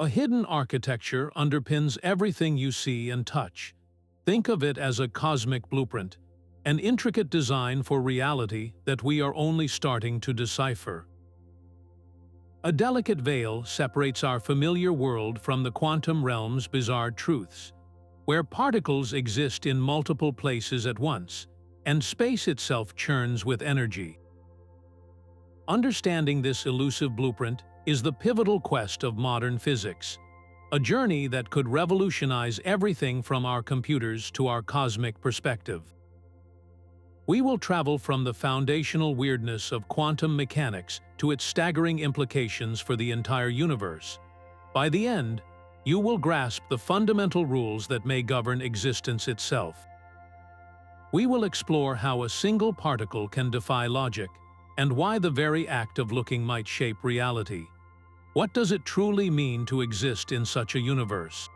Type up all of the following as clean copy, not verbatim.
A hidden architecture underpins everything you see and touch. Think of it as a cosmic blueprint, an intricate design for reality that we are only starting to decipher. A delicate veil separates our familiar world from the quantum realm's bizarre truths, where particles exist in multiple places at once, and space itself churns with energy. Understanding this elusive blueprint is the pivotal quest of modern physics, a journey that could revolutionize everything from our computers to our cosmic perspective. We will travel from the foundational weirdness of quantum mechanics to its staggering implications for the entire universe. By the end, you will grasp the fundamental rules that may govern existence itself. We will explore how a single particle can defy logic, and why the very act of looking might shape reality. What does it truly mean to exist in such a universe?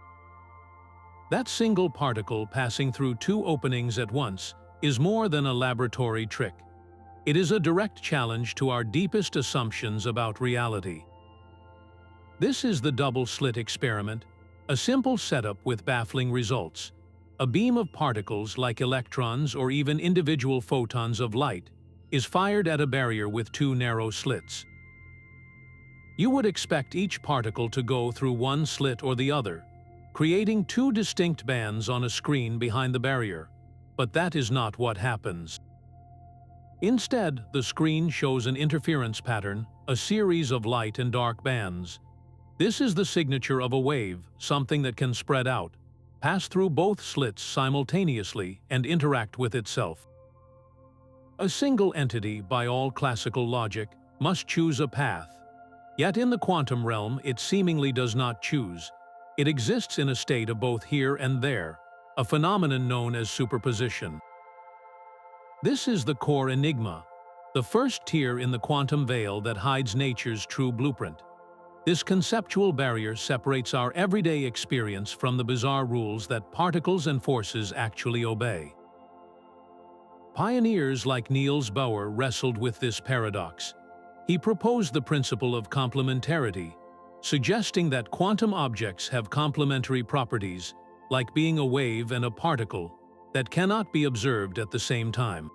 That single particle passing through two openings at once is more than a laboratory trick. It is a direct challenge to our deepest assumptions about reality. This is the double slit experiment, a simple setup with baffling results. A beam of particles like electrons or even individual photons of light is fired at a barrier with two narrow slits. You would expect each particle to go through one slit or the other, creating two distinct bands on a screen behind the barrier. But that is not what happens. Instead, the screen shows an interference pattern, a series of light and dark bands. This is the signature of a wave, something that can spread out, pass through both slits simultaneously, and interact with itself. A single entity, by all classical logic, must choose a path. Yet in the quantum realm, it seemingly does not choose. It exists in a state of both here and there, a phenomenon known as superposition. This is the core enigma, the first tier in the quantum veil that hides nature's true blueprint. This conceptual barrier separates our everyday experience from the bizarre rules that particles and forces actually obey. Pioneers like Niels Bohr wrestled with this paradox. He proposed the principle of complementarity, suggesting that quantum objects have complementary properties, like being a wave and a particle, that cannot be observed at the same time.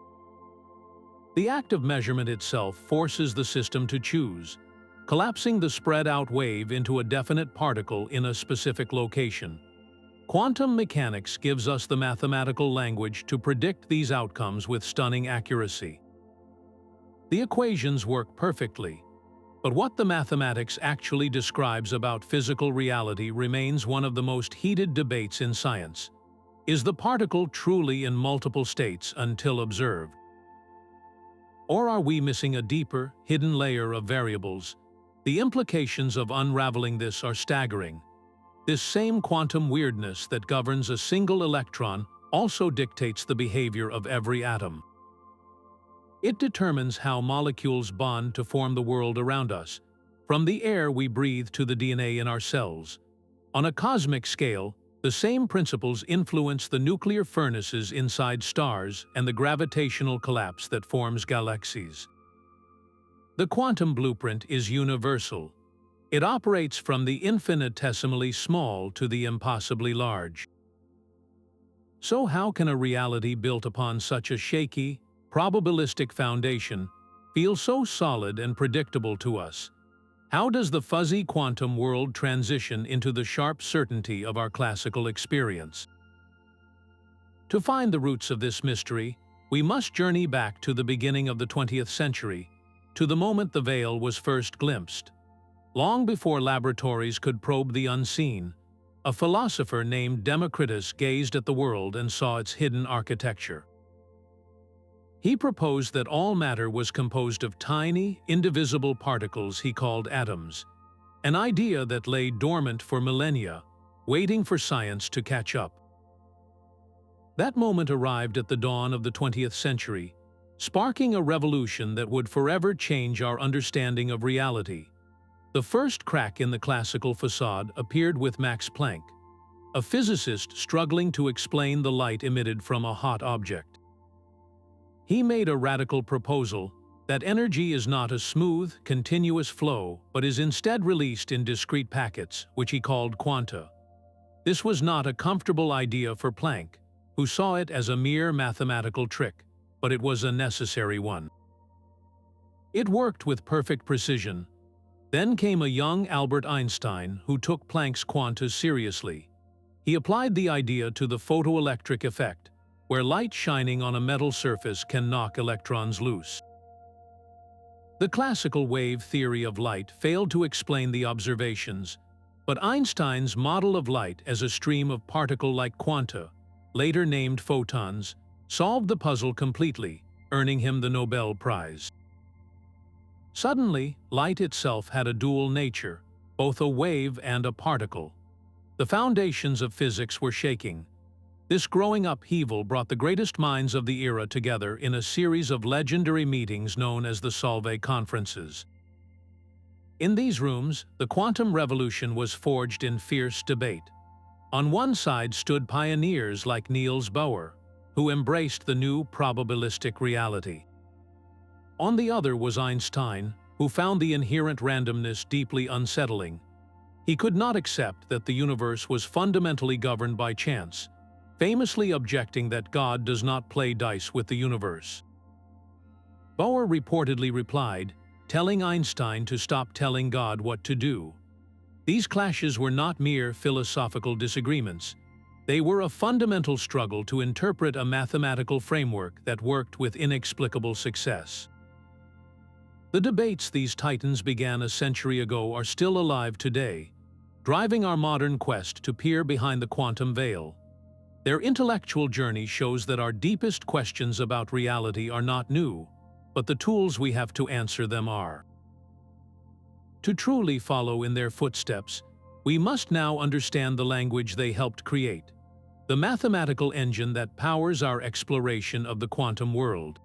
The act of measurement itself forces the system to choose, collapsing the spread-out wave into a definite particle in a specific location. Quantum mechanics gives us the mathematical language to predict these outcomes with stunning accuracy. The equations work perfectly, but what the mathematics actually describes about physical reality remains one of the most heated debates in science. Is the particle truly in multiple states until observed? Or are we missing a deeper, hidden layer of variables? The implications of unraveling this are staggering. This same quantum weirdness that governs a single electron also dictates the behavior of every atom. It determines how molecules bond to form the world around us, from the air we breathe to the DNA in our cells. On a cosmic scale, the same principles influence the nuclear furnaces inside stars and the gravitational collapse that forms galaxies. The quantum blueprint is universal. It operates from the infinitesimally small to the impossibly large. So how can a reality built upon such a shaky, probabilistic foundation feel so solid and predictable to us? How does the fuzzy quantum world transition into the sharp certainty of our classical experience? To find the roots of this mystery, we must journey back to the beginning of the 20th century, to the moment the veil was first glimpsed. Long before laboratories could probe the unseen, a philosopher named Democritus gazed at the world and saw its hidden architecture. He proposed that all matter was composed of tiny, indivisible particles he called atoms, an idea that lay dormant for millennia, waiting for science to catch up. That moment arrived at the dawn of the 20th century, sparking a revolution that would forever change our understanding of reality. The first crack in the classical facade appeared with Max Planck, a physicist struggling to explain the light emitted from a hot object. He made a radical proposal, that energy is not a smooth, continuous flow, but is instead released in discrete packets, which he called quanta. This was not a comfortable idea for Planck, who saw it as a mere mathematical trick, but it was a necessary one. It worked with perfect precision. Then came a young Albert Einstein who took Planck's quanta seriously. He applied the idea to the photoelectric effect, where light shining on a metal surface can knock electrons loose. The classical wave theory of light failed to explain the observations, but Einstein's model of light as a stream of particle-like quanta, later named photons, solved the puzzle completely, earning him the Nobel Prize. Suddenly, light itself had a dual nature, both a wave and a particle. The foundations of physics were shaking. This growing upheaval brought the greatest minds of the era together in a series of legendary meetings known as the Solvay Conferences. In these rooms, the quantum revolution was forged in fierce debate. On one side stood pioneers like Niels Bohr, who embraced the new probabilistic reality. On the other was Einstein, who found the inherent randomness deeply unsettling. He could not accept that the universe was fundamentally governed by chance, famously objecting that God does not play dice with the universe. Bohr reportedly replied, telling Einstein to stop telling God what to do. These clashes were not mere philosophical disagreements. They were a fundamental struggle to interpret a mathematical framework that worked with inexplicable success. The debates these titans began a century ago are still alive today, driving our modern quest to peer behind the quantum veil. Their intellectual journey shows that our deepest questions about reality are not new, but the tools we have to answer them are. To truly follow in their footsteps, we must now understand the language they helped create, the mathematical engine that powers our exploration of the quantum world.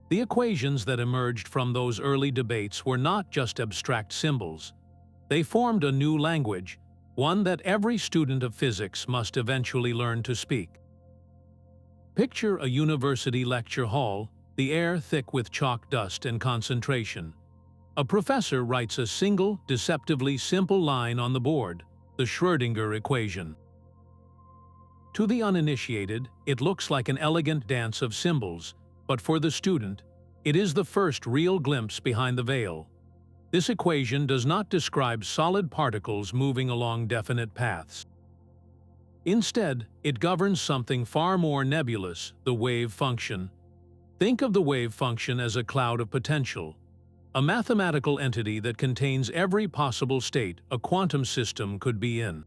The equations that emerged from those early debates were not just abstract symbols. They formed a new language, one that every student of physics must eventually learn to speak. Picture a university lecture hall, the air thick with chalk dust and concentration. A professor writes a single, deceptively simple line on the board, the Schrödinger Equation. To the uninitiated, it looks like an elegant dance of symbols, but for the student, it is the first real glimpse behind the veil. This equation does not describe solid particles moving along definite paths. Instead, it governs something far more nebulous, the wave function. Think of the wave function as a cloud of potential, a mathematical entity that contains every possible state a quantum system could be in.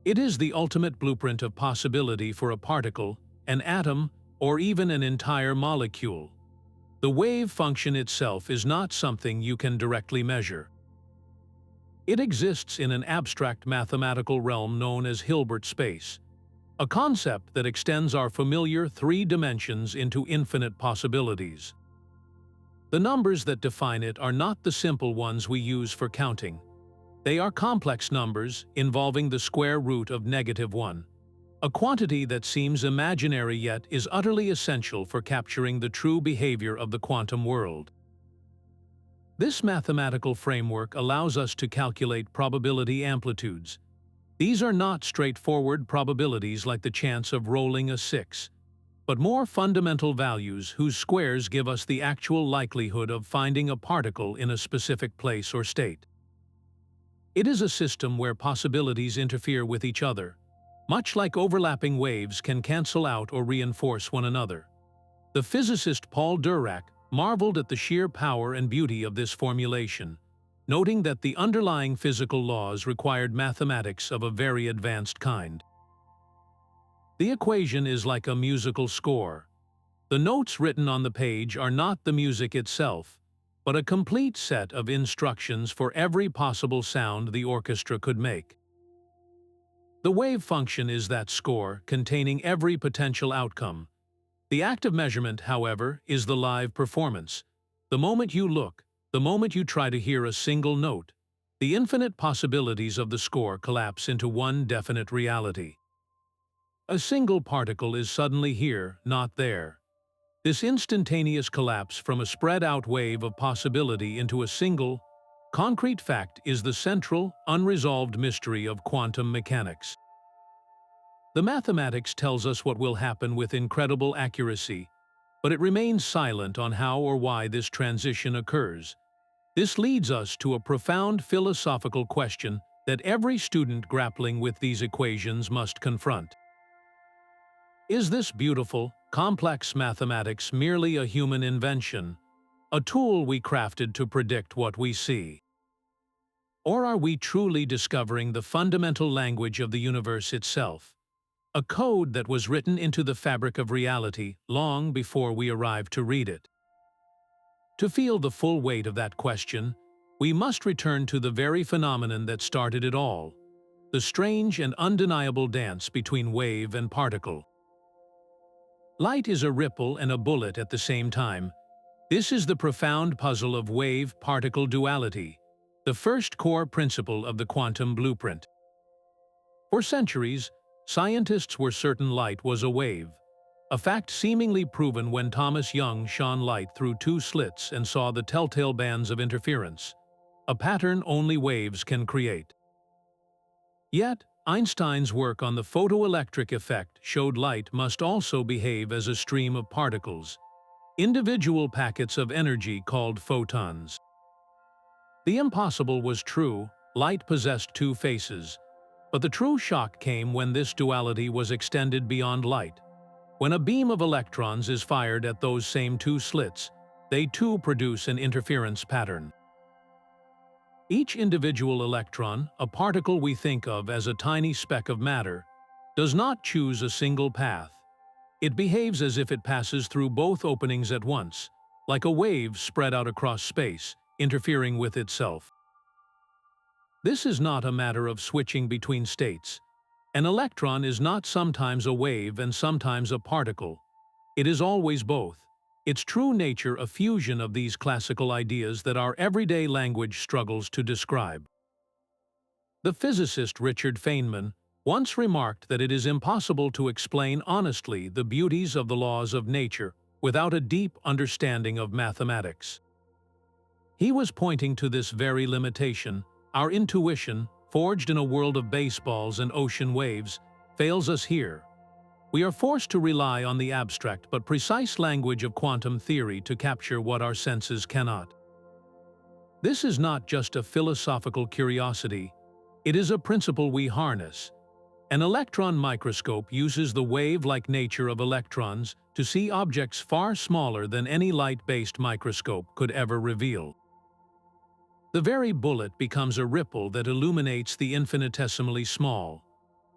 It is the ultimate blueprint of possibility for a particle, an atom, or even an entire molecule. The wave function itself is not something you can directly measure. It exists in an abstract mathematical realm known as Hilbert space, a concept that extends our familiar three dimensions into infinite possibilities. The numbers that define it are not the simple ones we use for counting. They are complex numbers involving the square root of -1. A quantity that seems imaginary yet is utterly essential for capturing the true behavior of the quantum world. This mathematical framework allows us to calculate probability amplitudes. These are not straightforward probabilities like the chance of rolling a 6, but more fundamental values whose squares give us the actual likelihood of finding a particle in a specific place or state. It is a system where possibilities interfere with each other, much like overlapping waves can cancel out or reinforce one another. The physicist Paul Dirac marveled at the sheer power and beauty of this formulation, noting that the underlying physical laws required mathematics of a very advanced kind. The equation is like a musical score. The notes written on the page are not the music itself, but a complete set of instructions for every possible sound the orchestra could make. The wave function is that score, containing every potential outcome. The act of measurement, however, is the live performance. The moment you look, the moment you try to hear a single note, the infinite possibilities of the score collapse into one definite reality. A single particle is suddenly here, not there. This instantaneous collapse from a spread-out wave of possibility into a single, concrete fact is the central, unresolved mystery of quantum mechanics. The mathematics tells us what will happen with incredible accuracy, but it remains silent on how or why this transition occurs. This leads us to a profound philosophical question that every student grappling with these equations must confront. Is this beautiful, complex mathematics merely a human invention, a tool we crafted to predict what we see? Or are we truly discovering the fundamental language of the universe itself, a code that was written into the fabric of reality long before we arrived to read it? To feel the full weight of that question, we must return to the very phenomenon that started it all, the strange and undeniable dance between wave and particle. Light is a ripple and a bullet at the same time. This is the profound puzzle of wave-particle duality, the first core principle of the quantum blueprint. For centuries, scientists were certain light was a wave, a fact seemingly proven when Thomas Young shone light through two slits and saw the telltale bands of interference, a pattern only waves can create. Yet, Einstein's work on the photoelectric effect showed light must also behave as a stream of particles, individual packets of energy called photons. The impossible was true, light possessed two faces, but the true shock came when this duality was extended beyond light. When a beam of electrons is fired at those same two slits, they too produce an interference pattern. Each individual electron, a particle we think of as a tiny speck of matter, does not choose a single path. It behaves as if it passes through both openings at once, like a wave spread out across space, interfering with itself. This is not a matter of switching between states. An electron is not sometimes a wave and sometimes a particle. It is always both. Its true nature a fusion of these classical ideas that our everyday language struggles to describe. The physicist Richard Feynman once remarked that it is impossible to explain honestly the beauties of the laws of nature without a deep understanding of mathematics. He was pointing to this very limitation. Our intuition, forged in a world of baseballs and ocean waves, fails us here. We are forced to rely on the abstract but precise language of quantum theory to capture what our senses cannot. This is not just a philosophical curiosity, it is a principle we harness. An electron microscope uses the wave-like nature of electrons to see objects far smaller than any light-based microscope could ever reveal. The very bullet becomes a ripple that illuminates the infinitesimally small.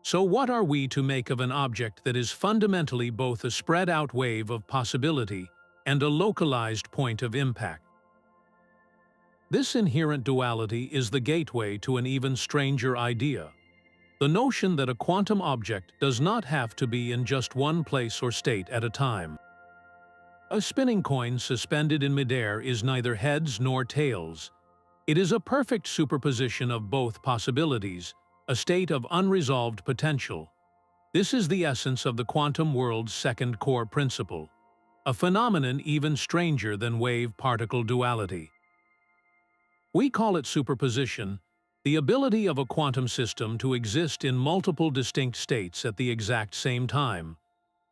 So what are we to make of an object that is fundamentally both a spread-out wave of possibility and a localized point of impact? This inherent duality is the gateway to an even stranger idea, the notion that a quantum object does not have to be in just one place or state at a time. A spinning coin suspended in midair is neither heads nor tails. It is a perfect superposition of both possibilities, a state of unresolved potential. This is the essence of the quantum world's second core principle, a phenomenon even stranger than wave-particle duality. We call it superposition, the ability of a quantum system to exist in multiple distinct states at the exact same time.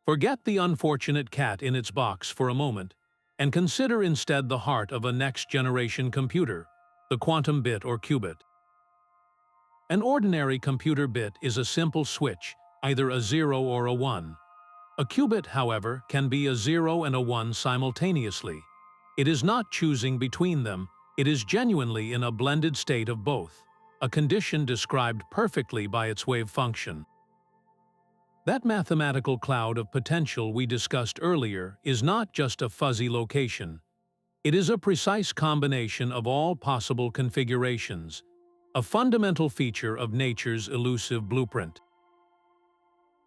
Forget the unfortunate cat in its box for a moment, and consider instead the heart of a next-generation computer, the quantum bit or qubit. An ordinary computer bit is a simple switch, either a 0 or a 1. A qubit, however, can be a 0 and a 1 simultaneously. It is not choosing between them, it is genuinely in a blended state of both, a condition described perfectly by its wave function. That mathematical cloud of potential we discussed earlier is not just a fuzzy location. It is a precise combination of all possible configurations, a fundamental feature of nature's elusive blueprint.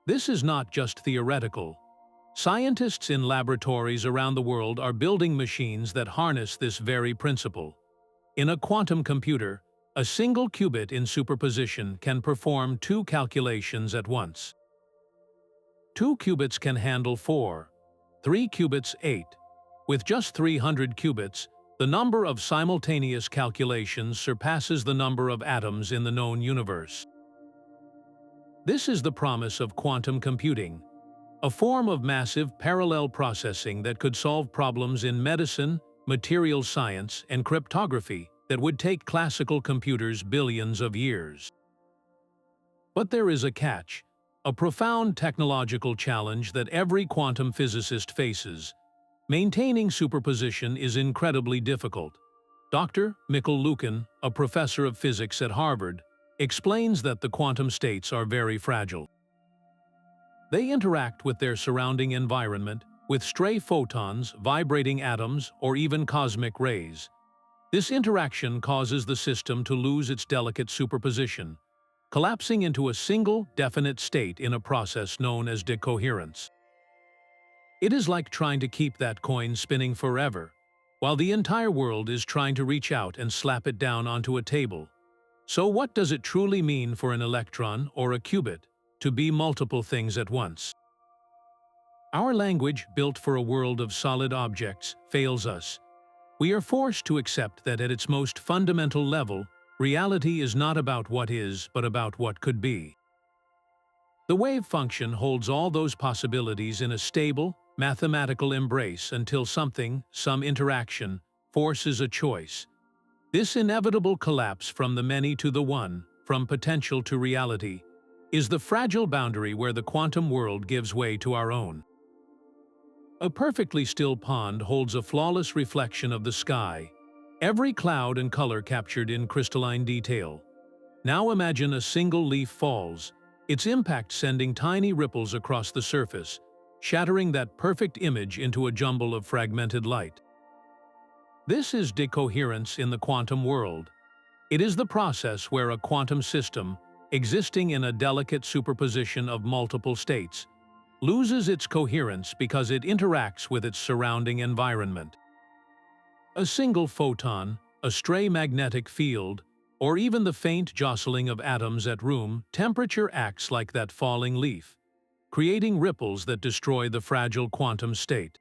This is not just theoretical. Scientists in laboratories around the world are building machines that harness this very principle. In a quantum computer, a single qubit in superposition can perform two calculations at once. Two qubits can handle four. 3 qubits 8. With just 300 qubits, the number of simultaneous calculations surpasses the number of atoms in the known universe. This is the promise of quantum computing, a form of massive parallel processing that could solve problems in medicine, materials science, and cryptography that would take classical computers billions of years. But there is a catch, a profound technological challenge that every quantum physicist faces. Maintaining superposition is incredibly difficult. Dr. Mikkel Luken, a professor of physics at Harvard, explains that the quantum states are very fragile. They interact with their surrounding environment, with stray photons, vibrating atoms, or even cosmic rays. This interaction causes the system to lose its delicate superposition, collapsing into a single, definite state in a process known as decoherence. It is like trying to keep that coin spinning forever, while the entire world is trying to reach out and slap it down onto a table. So what does it truly mean for an electron or a qubit to be multiple things at once? Our language, built for a world of solid objects, fails us. We are forced to accept that at its most fundamental level, reality is not about what is, but about what could be. The wave function holds all those possibilities in a stable, mathematical embrace until something, some interaction, forces a choice. This inevitable collapse from the many to the one, from potential to reality, is the fragile boundary where the quantum world gives way to our own. A perfectly still pond holds a flawless reflection of the sky, every cloud and color captured in crystalline detail. Now imagine a single leaf falls, its impact sending tiny ripples across the surface, shattering that perfect image into a jumble of fragmented light. This is decoherence in the quantum world. It is the process where a quantum system, existing in a delicate superposition of multiple states, loses its coherence because it interacts with its surrounding environment. A single photon, a stray magnetic field, or even the faint jostling of atoms at room temperature acts like that falling leaf, creating ripples that destroy the fragile quantum state.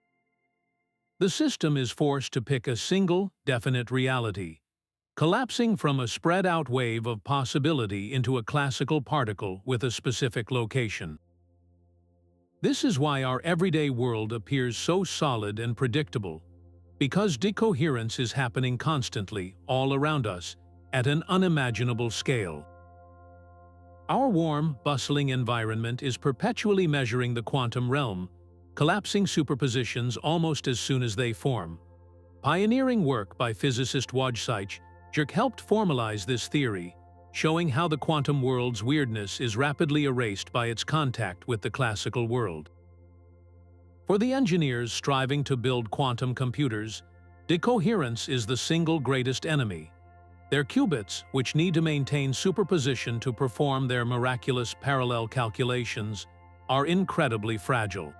The system is forced to pick a single, definite reality, collapsing from a spread-out wave of possibility into a classical particle with a specific location. This is why our everyday world appears so solid and predictable, because decoherence is happening constantly, all around us, at an unimaginable scale. Our warm, bustling environment is perpetually measuring the quantum realm, collapsing superpositions almost as soon as they form. Pioneering work by physicist Wojciech Jerk helped formalize this theory, showing how the quantum world's weirdness is rapidly erased by its contact with the classical world. For the engineers striving to build quantum computers, decoherence is the single greatest enemy. Their qubits, which need to maintain superposition to perform their miraculous parallel calculations, are incredibly fragile.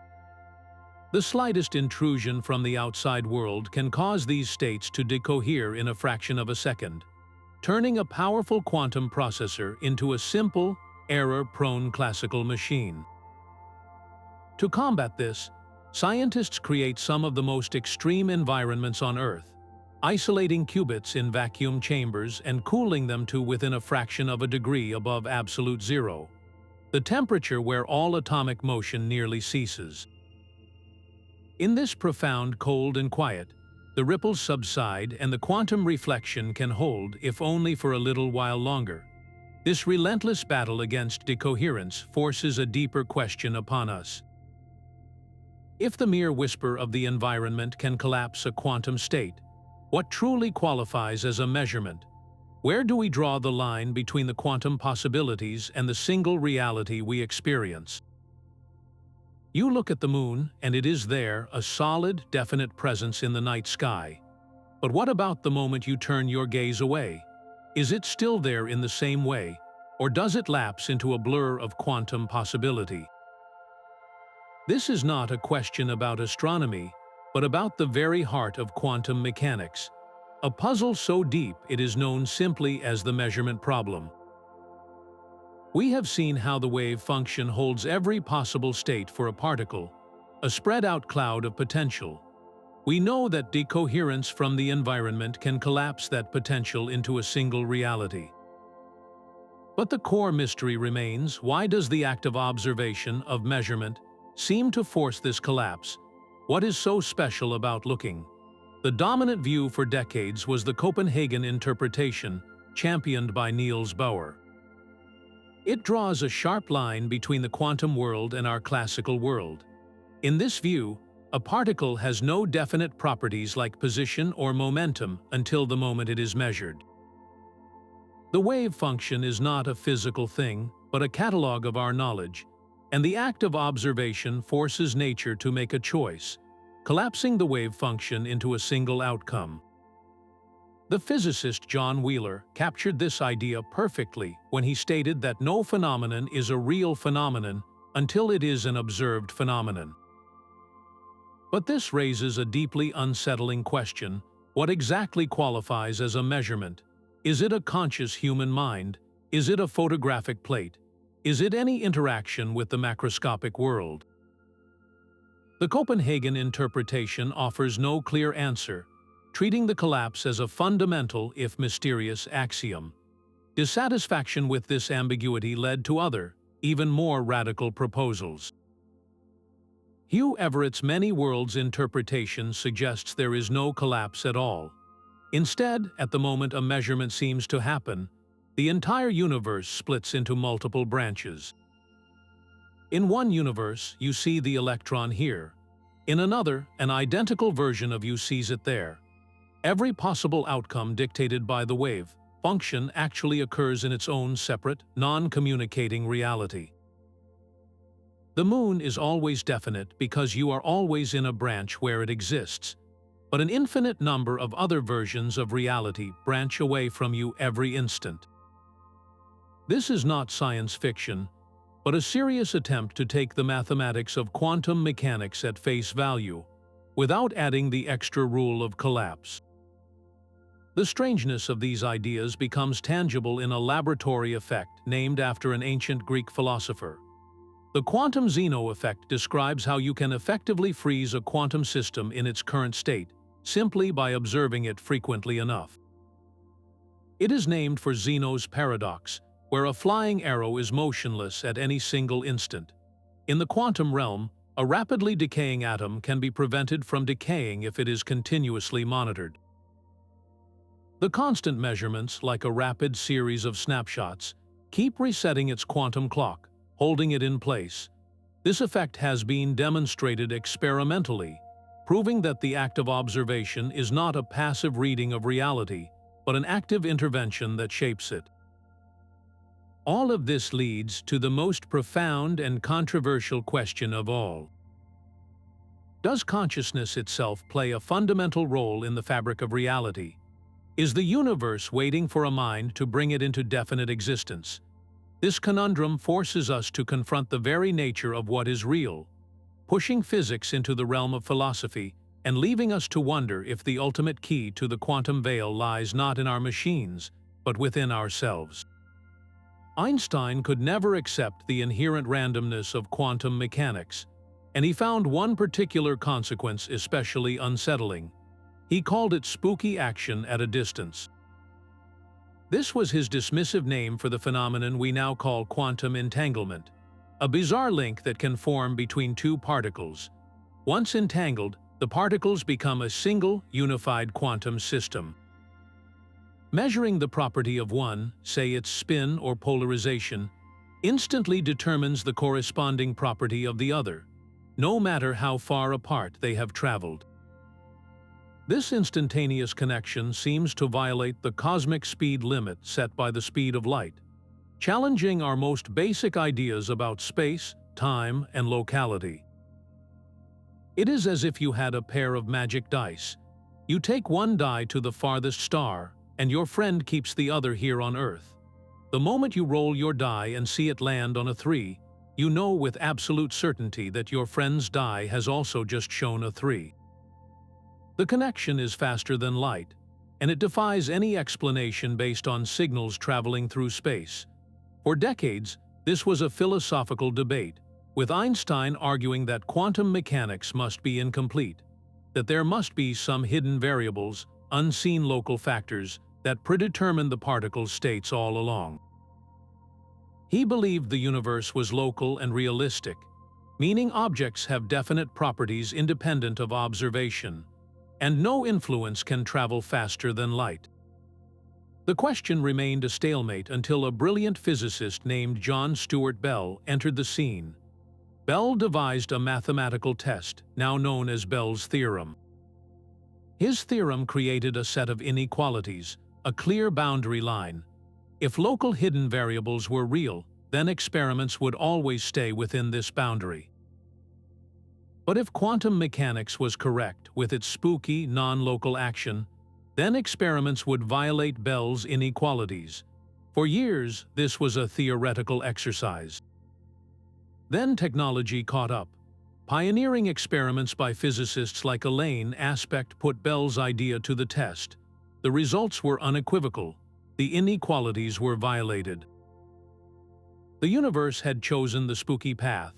The slightest intrusion from the outside world can cause these states to decohere in a fraction of a second, turning a powerful quantum processor into a simple, error-prone classical machine. To combat this, scientists create some of the most extreme environments on Earth, isolating qubits in vacuum chambers and cooling them to within a fraction of a degree above absolute zero, the temperature where all atomic motion nearly ceases. In this profound cold and quiet, the ripples subside and the quantum reflection can hold, if only for a little while longer. This relentless battle against decoherence forces a deeper question upon us. If the mere whisper of the environment can collapse a quantum state, what truly qualifies as a measurement? Where do we draw the line between the quantum possibilities and the single reality we experience? You look at the moon, and it is there, a solid, definite presence in the night sky. But what about the moment you turn your gaze away? Is it still there in the same way, or does it lapse into a blur of quantum possibility? This is not a question about astronomy, but about the very heart of quantum mechanics, a puzzle so deep it is known simply as the measurement problem. We have seen how the wave function holds every possible state for a particle, a spread-out cloud of potential. We know that decoherence from the environment can collapse that potential into a single reality. But the core mystery remains: why does the act of observation, of measurement, seem to force this collapse? What is so special about looking? The dominant view for decades was the Copenhagen interpretation, championed by Niels Bohr. It draws a sharp line between the quantum world and our classical world. In this view, a particle has no definite properties like position or momentum until the moment it is measured. The wave function is not a physical thing, but a catalog of our knowledge, and the act of observation forces nature to make a choice, collapsing the wave function into a single outcome. The physicist John Wheeler captured this idea perfectly when he stated that no phenomenon is a real phenomenon until it is an observed phenomenon. But this raises a deeply unsettling question: what exactly qualifies as a measurement? Is it a conscious human mind? Is it a photographic plate? Is it any interaction with the macroscopic world? The Copenhagen interpretation offers no clear answer, treating the collapse as a fundamental, if mysterious, axiom. Dissatisfaction with this ambiguity led to other, even more radical proposals. Hugh Everett's many worlds interpretation suggests there is no collapse at all. Instead, at the moment a measurement seems to happen, the entire universe splits into multiple branches. In one universe, you see the electron here. In another, an identical version of you sees it there. Every possible outcome dictated by the wave function actually occurs in its own separate, non-communicating reality. The moon is always definite because you are always in a branch where it exists, but an infinite number of other versions of reality branch away from you every instant. This is not science fiction, but a serious attempt to take the mathematics of quantum mechanics at face value, without adding the extra rule of collapse. The strangeness of these ideas becomes tangible in a laboratory effect named after an ancient Greek philosopher. The quantum Zeno effect describes how you can effectively freeze a quantum system in its current state, simply by observing it frequently enough. It is named for Zeno's paradox, where a flying arrow is motionless at any single instant. In the quantum realm, a rapidly decaying atom can be prevented from decaying if it is continuously monitored. The constant measurements, like a rapid series of snapshots, keep resetting its quantum clock, holding it in place. This effect has been demonstrated experimentally, proving that the act of observation is not a passive reading of reality, but an active intervention that shapes it. All of this leads to the most profound and controversial question of all. Does consciousness itself play a fundamental role in the fabric of reality? Is the universe waiting for a mind to bring it into definite existence? This conundrum forces us to confront the very nature of what is real, pushing physics into the realm of philosophy and leaving us to wonder if the ultimate key to the quantum veil lies not in our machines, but within ourselves. Einstein could never accept the inherent randomness of quantum mechanics, and he found one particular consequence especially unsettling. He called it spooky action at a distance. This was his dismissive name for the phenomenon we now call quantum entanglement, a bizarre link that can form between two particles. Once entangled, the particles become a single, unified quantum system. Measuring the property of one, say its spin or polarization, instantly determines the corresponding property of the other, no matter how far apart they have traveled. This instantaneous connection seems to violate the cosmic speed limit set by the speed of light, challenging our most basic ideas about space, time, and locality. It is as if you had a pair of magic dice. You take one die to the farthest star, and your friend keeps the other here on Earth. The moment you roll your die and see it land on a 3, you know with absolute certainty that your friend's die has also just shown a 3. The connection is faster than light, and it defies any explanation based on signals traveling through space. For decades, this was a philosophical debate, with Einstein arguing that quantum mechanics must be incomplete, that there must be some hidden variables, unseen local factors, that predetermine the particle's states all along. He believed the universe was local and realistic, meaning objects have definite properties independent of observation, and no influence can travel faster than light. The question remained a stalemate until a brilliant physicist named John Stuart Bell entered the scene. Bell devised a mathematical test, now known as Bell's theorem. His theorem created a set of inequalities, a clear boundary line. If local hidden variables were real, then experiments would always stay within this boundary. But if quantum mechanics was correct with its spooky, non-local action, then experiments would violate Bell's inequalities. For years, this was a theoretical exercise. Then technology caught up. Pioneering experiments by physicists like Elaine Aspect put Bell's idea to the test. The results were unequivocal. The inequalities were violated. The universe had chosen the spooky path.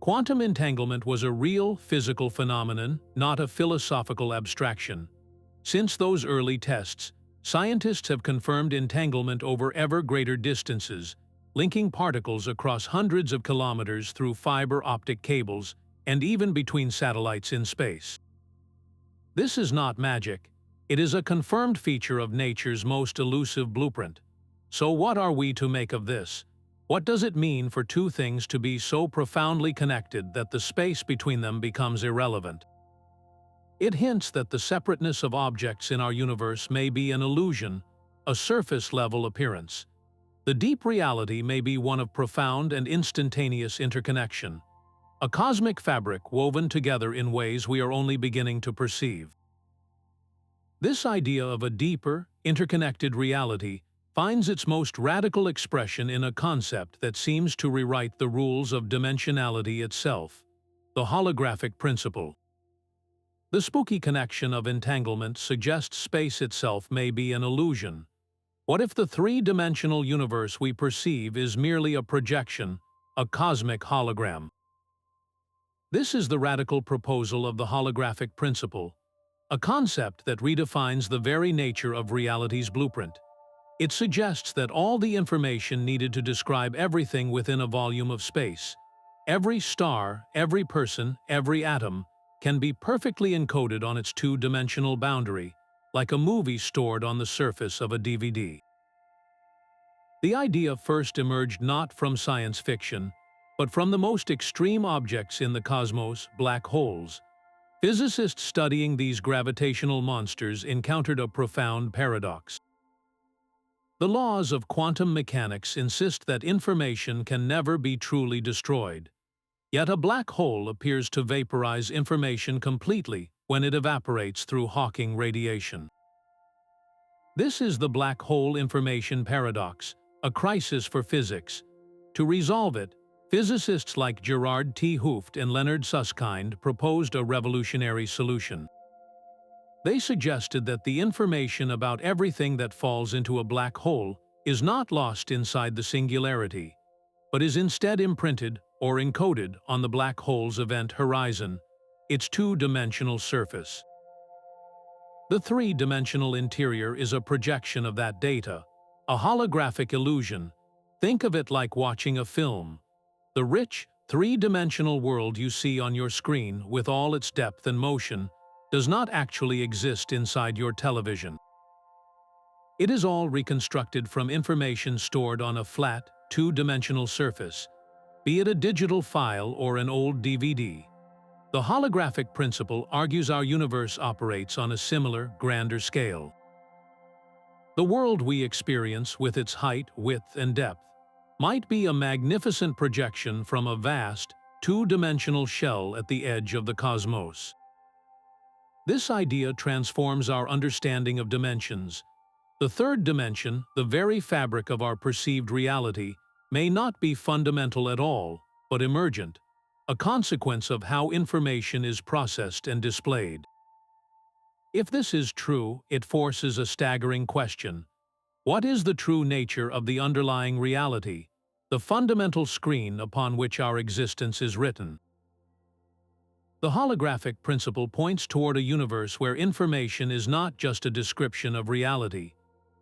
Quantum entanglement was a real physical phenomenon, not a philosophical abstraction. Since those early tests, scientists have confirmed entanglement over ever greater distances, linking particles across hundreds of kilometers through fiber optic cables and even between satellites in space. This is not magic. It is a confirmed feature of nature's most elusive blueprint. So what are we to make of this? What does it mean for two things to be so profoundly connected that the space between them becomes irrelevant? It hints that the separateness of objects in our universe may be an illusion, a surface-level appearance. The deep reality may be one of profound and instantaneous interconnection, a cosmic fabric woven together in ways we are only beginning to perceive. This idea of a deeper, interconnected reality finds its most radical expression in a concept that seems to rewrite the rules of dimensionality itself: the holographic principle. The spooky connection of entanglement suggests space itself may be an illusion. What if the three-dimensional universe we perceive is merely a projection, a cosmic hologram? This is the radical proposal of the holographic principle, a concept that redefines the very nature of reality's blueprint. It suggests that all the information needed to describe everything within a volume of space, every star, every person, every atom, can be perfectly encoded on its two-dimensional boundary, like a movie stored on the surface of a DVD. The idea first emerged not from science fiction, but from the most extreme objects in the cosmos, black holes. Physicists studying these gravitational monsters encountered a profound paradox. The laws of quantum mechanics insist that information can never be truly destroyed. Yet a black hole appears to vaporize information completely when it evaporates through Hawking radiation. This is the black hole information paradox, a crisis for physics. To resolve it, physicists like Gerard T. Hooft and Leonard Susskind proposed a revolutionary solution. They suggested that the information about everything that falls into a black hole is not lost inside the singularity, but is instead imprinted or encoded on the black hole's event horizon, its two-dimensional surface. The three-dimensional interior is a projection of that data, a holographic illusion. Think of it like watching a film. The rich, three-dimensional world you see on your screen, with all its depth and motion, does not actually exist inside your television. It is all reconstructed from information stored on a flat, two-dimensional surface, be it a digital file or an old DVD. The holographic principle argues our universe operates on a similar, grander scale. The world we experience, with its height, width, and depth, might be a magnificent projection from a vast, two-dimensional shell at the edge of the cosmos. This idea transforms our understanding of dimensions. The third dimension, the very fabric of our perceived reality, may not be fundamental at all, but emergent, a consequence of how information is processed and displayed. If this is true, it forces a staggering question. What is the true nature of the underlying reality? the fundamental screen upon which our existence is written. The holographic principle points toward a universe where information is not just a description of reality,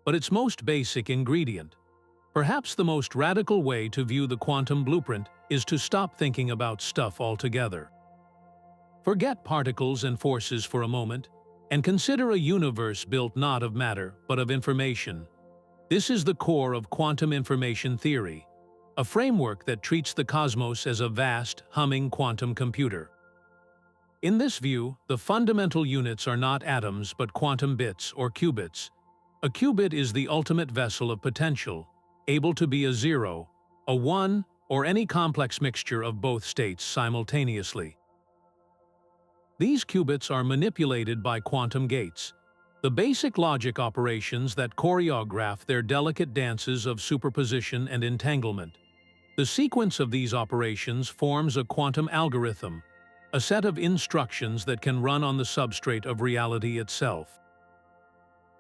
but its most basic ingredient. Perhaps the most radical way to view the quantum blueprint is to stop thinking about stuff altogether. Forget particles and forces for a moment, and consider a universe built not of matter, but of information. This is the core of quantum information theory, a framework that treats the cosmos as a vast, humming quantum computer. In this view, the fundamental units are not atoms but quantum bits or qubits. A qubit is the ultimate vessel of potential, able to be a 0, a 1, or any complex mixture of both states simultaneously. These qubits are manipulated by quantum gates, the basic logic operations that choreograph their delicate dances of superposition and entanglement. The sequence of these operations forms a quantum algorithm, a set of instructions that can run on the substrate of reality itself.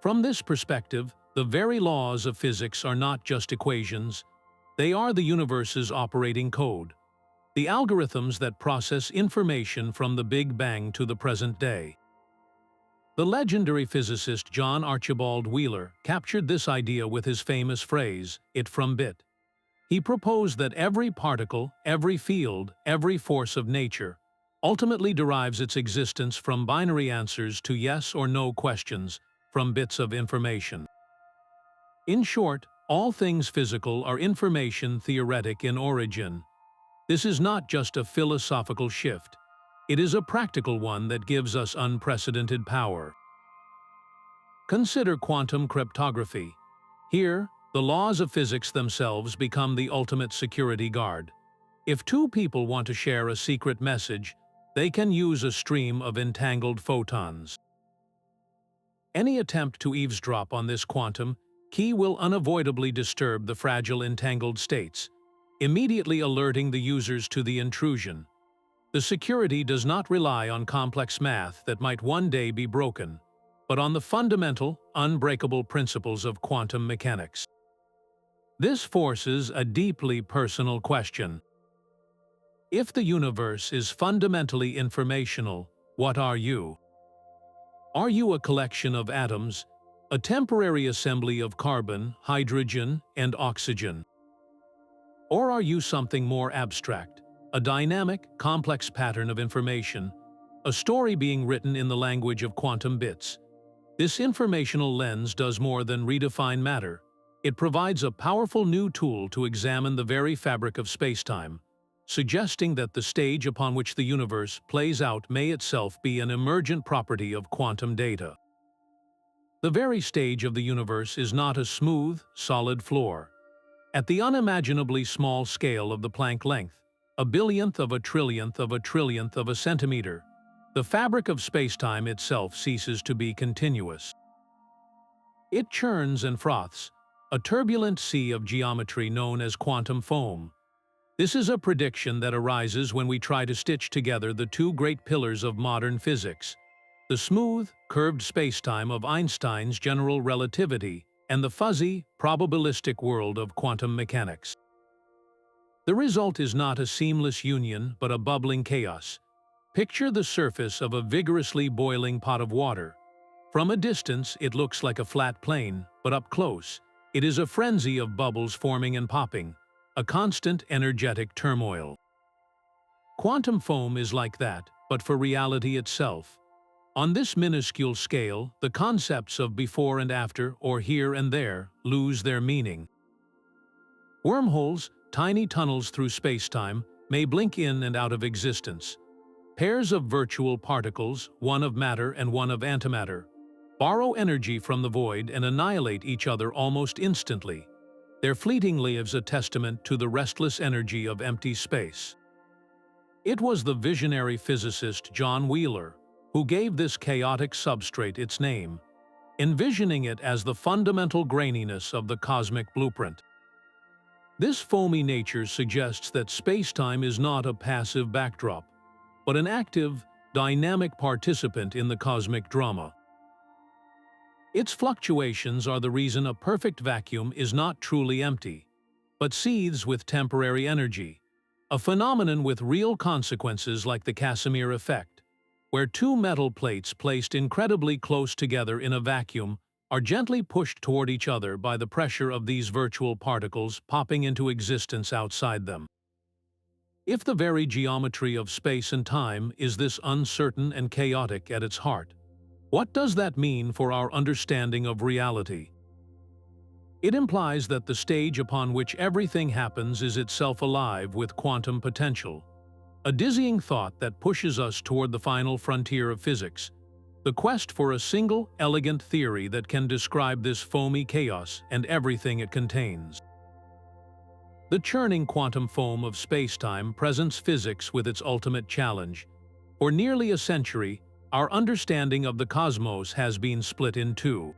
From this perspective, the very laws of physics are not just equations, they are the universe's operating code, the algorithms that process information from the Big Bang to the present day. The legendary physicist John Archibald Wheeler captured this idea with his famous phrase, "it from bit." He proposed that every particle, every field, every force of nature ultimately derives its existence from binary answers to yes or no questions, from bits of information. In short, all things physical are information theoretic in origin. This is not just a philosophical shift. It is a practical one that gives us unprecedented power. Consider quantum cryptography. Here, the laws of physics themselves become the ultimate security guard. If two people want to share a secret message, they can use a stream of entangled photons. Any attempt to eavesdrop on this quantum key will unavoidably disturb the fragile entangled states, immediately alerting the users to the intrusion. The security does not rely on complex math that might one day be broken, but on the fundamental, unbreakable principles of quantum mechanics. This forces a deeply personal question. If the universe is fundamentally informational, what are you? Are you a collection of atoms, a temporary assembly of carbon, hydrogen, and oxygen? Or are you something more abstract, a dynamic, complex pattern of information, a story being written in the language of quantum bits? This informational lens does more than redefine matter. It provides a powerful new tool to examine the very fabric of spacetime, suggesting that the stage upon which the universe plays out may itself be an emergent property of quantum data. The very stage of the universe is not a smooth, solid floor. At the unimaginably small scale of the Planck length, a billionth of a trillionth of a trillionth of a centimeter, the fabric of spacetime itself ceases to be continuous. It churns and froths, a turbulent sea of geometry known as quantum foam. This is a prediction that arises when we try to stitch together the two great pillars of modern physics, the smooth, curved spacetime of Einstein's general relativity and the fuzzy, probabilistic world of quantum mechanics. The result is not a seamless union but a bubbling chaos. Picture the surface of a vigorously boiling pot of water. From a distance, it looks like a flat plane, but up close, it is a frenzy of bubbles forming and popping, a constant energetic turmoil. Quantum foam is like that, but for reality itself. On this minuscule scale, the concepts of before and after, or here and there, lose their meaning. Wormholes, tiny tunnels through spacetime, may blink in and out of existence. Pairs of virtual particles, one of matter and one of antimatter, borrow energy from the void and annihilate each other almost instantly. Their fleeting lives a testament to the restless energy of empty space. It was the visionary physicist John Wheeler who gave this chaotic substrate its name, envisioning it as the fundamental graininess of the cosmic blueprint. This foamy nature suggests that spacetime is not a passive backdrop, but an active, dynamic participant in the cosmic drama. Its fluctuations are the reason a perfect vacuum is not truly empty, but but seethes with temporary energy, a phenomenon with real consequences like the Casimir effect, where two metal plates placed incredibly close together in a vacuum are gently pushed toward each other by the pressure of these virtual particles popping into existence outside them. If the very geometry of space and time is this uncertain and chaotic at its heart, what does that mean for our understanding of reality? It implies that the stage upon which everything happens is itself alive with quantum potential, a dizzying thought that pushes us toward the final frontier of physics, the quest for a single, elegant theory that can describe this foamy chaos and everything it contains. The churning quantum foam of spacetime presents physics with its ultimate challenge. For nearly a century, our understanding of the cosmos has been split in two.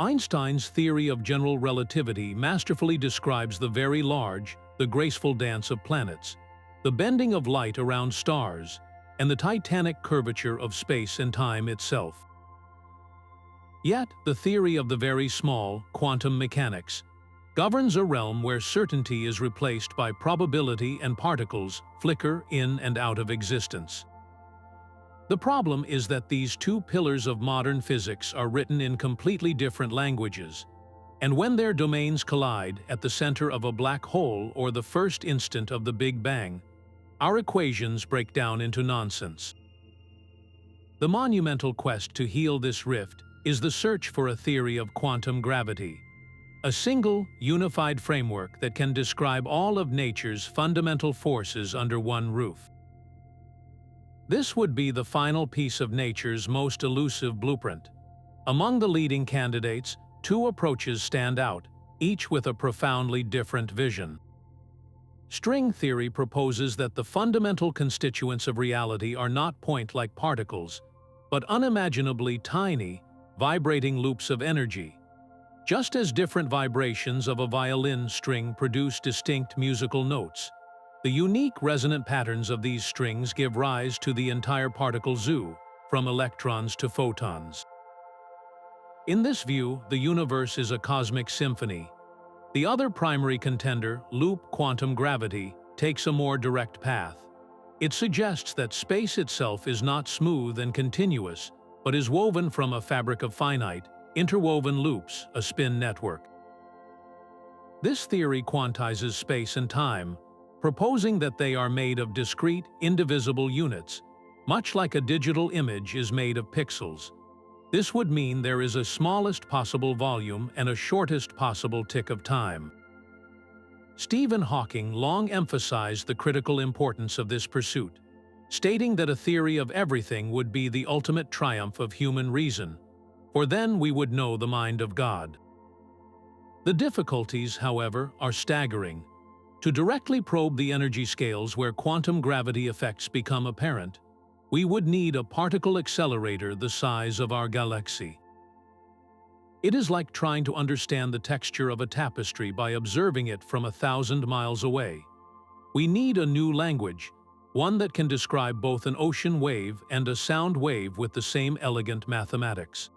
Einstein's theory of general relativity masterfully describes the very large, the graceful dance of planets, the bending of light around stars, and the titanic curvature of space and time itself. Yet, the theory of the very small, quantum mechanics, governs a realm where certainty is replaced by probability and particles flicker in and out of existence. The problem is that these two pillars of modern physics are written in completely different languages, and when their domains collide at the center of a black hole or the first instant of the Big Bang, our equations break down into nonsense. The monumental quest to heal this rift is the search for a theory of quantum gravity, a single, unified framework that can describe all of nature's fundamental forces under one roof. This would be the final piece of nature's most elusive blueprint. Among the leading candidates, two approaches stand out, each with a profoundly different vision. String theory proposes that the fundamental constituents of reality are not point-like particles, but unimaginably tiny, vibrating loops of energy. Just as different vibrations of a violin string produce distinct musical notes, the unique resonant patterns of these strings give rise to the entire particle zoo, from electrons to photons. In this view, the universe is a cosmic symphony. The other primary contender, loop quantum gravity, takes a more direct path. It suggests that space itself is not smooth and continuous, but is woven from a fabric of finite, interwoven loops, a spin network. This theory quantizes space and time, proposing that they are made of discrete, indivisible units, much like a digital image is made of pixels. This would mean there is a smallest possible volume and a shortest possible tick of time. Stephen Hawking long emphasized the critical importance of this pursuit, stating that a theory of everything would be the ultimate triumph of human reason, for then we would know the mind of God. The difficulties, however, are staggering. To directly probe the energy scales where quantum gravity effects become apparent, we would need a particle accelerator the size of our galaxy. It is like trying to understand the texture of a tapestry by observing it from 1,000 miles away. We need a new language, one that can describe both an ocean wave and a sound wave with the same elegant mathematics.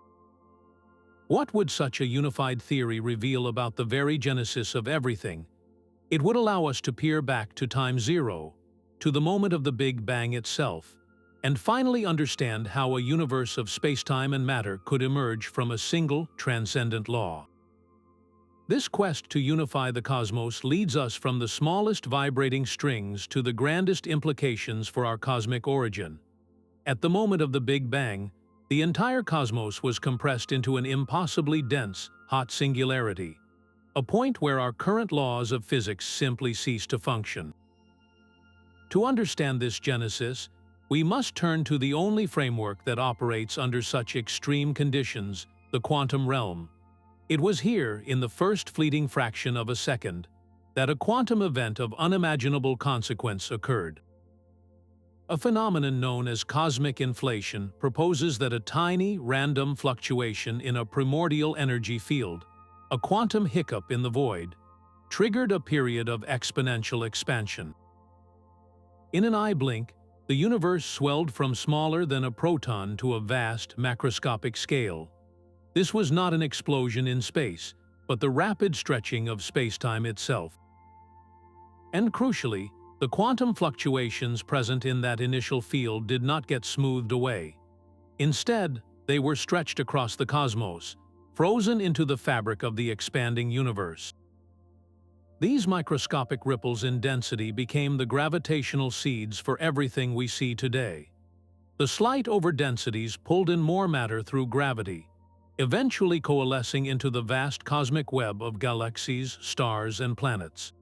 What would such a unified theory reveal about the very genesis of everything? It would allow us to peer back to time zero, to the moment of the Big Bang itself, and finally understand how a universe of spacetime and matter could emerge from a single, transcendent law. This quest to unify the cosmos leads us from the smallest vibrating strings to the grandest implications for our cosmic origin. At the moment of the Big Bang, the entire cosmos was compressed into an impossibly dense, hot singularity, a point where our current laws of physics simply cease to function. To understand this genesis, we must turn to the only framework that operates under such extreme conditions, the quantum realm. It was here, in the first fleeting fraction of a second, that a quantum event of unimaginable consequence occurred. A phenomenon known as cosmic inflation proposes that a tiny, random fluctuation in a primordial energy field, a quantum hiccup in the void, triggered a period of exponential expansion. In an eye blink, the universe swelled from smaller than a proton to a vast, macroscopic scale. This was not an explosion in space, but the rapid stretching of spacetime itself. And crucially, the quantum fluctuations present in that initial field did not get smoothed away. Instead, they were stretched across the cosmos, frozen into the fabric of the expanding universe. These microscopic ripples in density became the gravitational seeds for everything we see today. The slight overdensities pulled in more matter through gravity, eventually coalescing into the vast cosmic web of galaxies, stars, and planets.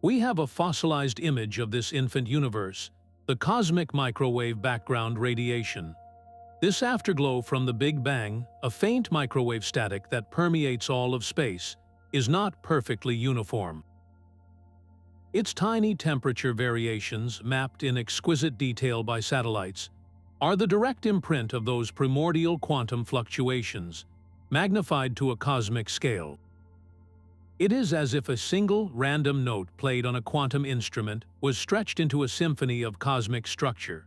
We have a fossilized image of this infant universe, the cosmic microwave background radiation. This afterglow from the Big Bang, a faint microwave static that permeates all of space, is not perfectly uniform. Its tiny temperature variations, mapped in exquisite detail by satellites, are the direct imprint of those primordial quantum fluctuations, magnified to a cosmic scale. It is as if a single, random note played on a quantum instrument was stretched into a symphony of cosmic structure.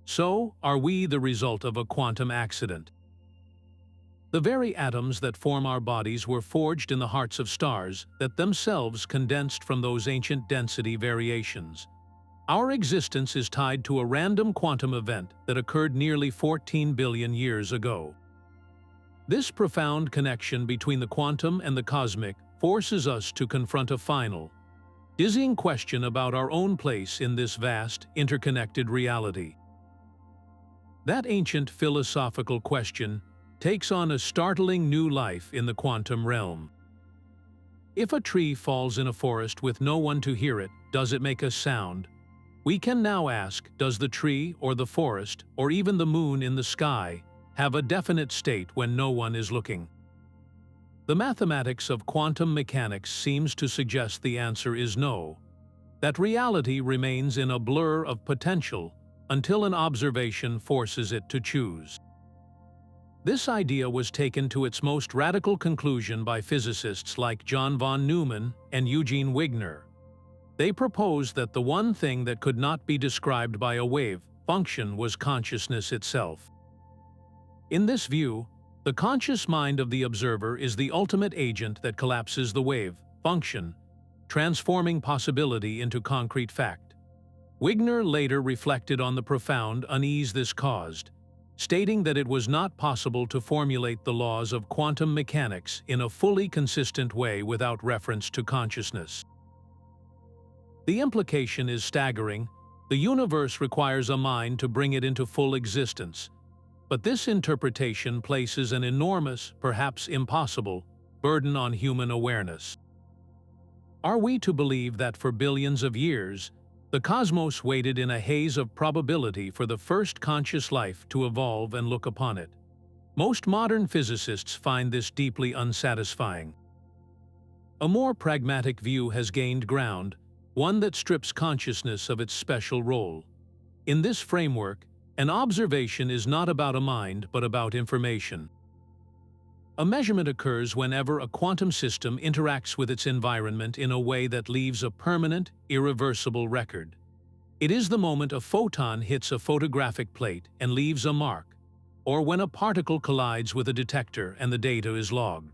So, are we the result of a quantum accident? The very atoms that form our bodies were forged in the hearts of stars that themselves condensed from those ancient density variations. Our existence is tied to a random quantum event that occurred nearly 14 billion years ago. This profound connection between the quantum and the cosmic forces us to confront a final, dizzying question about our own place in this vast, interconnected reality. That ancient philosophical question takes on a startling new life in the quantum realm. If a tree falls in a forest with no one to hear it, does it make a sound? We can now ask, does the tree or the forest, or even the moon in the sky, have a definite state when no one is looking? The mathematics of quantum mechanics seems to suggest the answer is no, that reality remains in a blur of potential until an observation forces it to choose. This idea was taken to its most radical conclusion by physicists like John von Neumann and Eugene Wigner. They proposed that the one thing that could not be described by a wave function was consciousness itself. In this view, the conscious mind of the observer is the ultimate agent that collapses the wave function, transforming possibility into concrete fact. Wigner later reflected on the profound unease this caused, stating that it was not possible to formulate the laws of quantum mechanics in a fully consistent way without reference to consciousness. The implication is staggering. The universe requires a mind to bring it into full existence, but this interpretation places an enormous, perhaps impossible, burden on human awareness. Are we to believe that for billions of years, the cosmos waited in a haze of probability for the first conscious life to evolve and look upon it? Most modern physicists find this deeply unsatisfying. A more pragmatic view has gained ground, one that strips consciousness of its special role. In this framework, an observation is not about a mind but about information. A measurement occurs whenever a quantum system interacts with its environment in a way that leaves a permanent, irreversible record. It is the moment a photon hits a photographic plate and leaves a mark, or when a particle collides with a detector and the data is logged.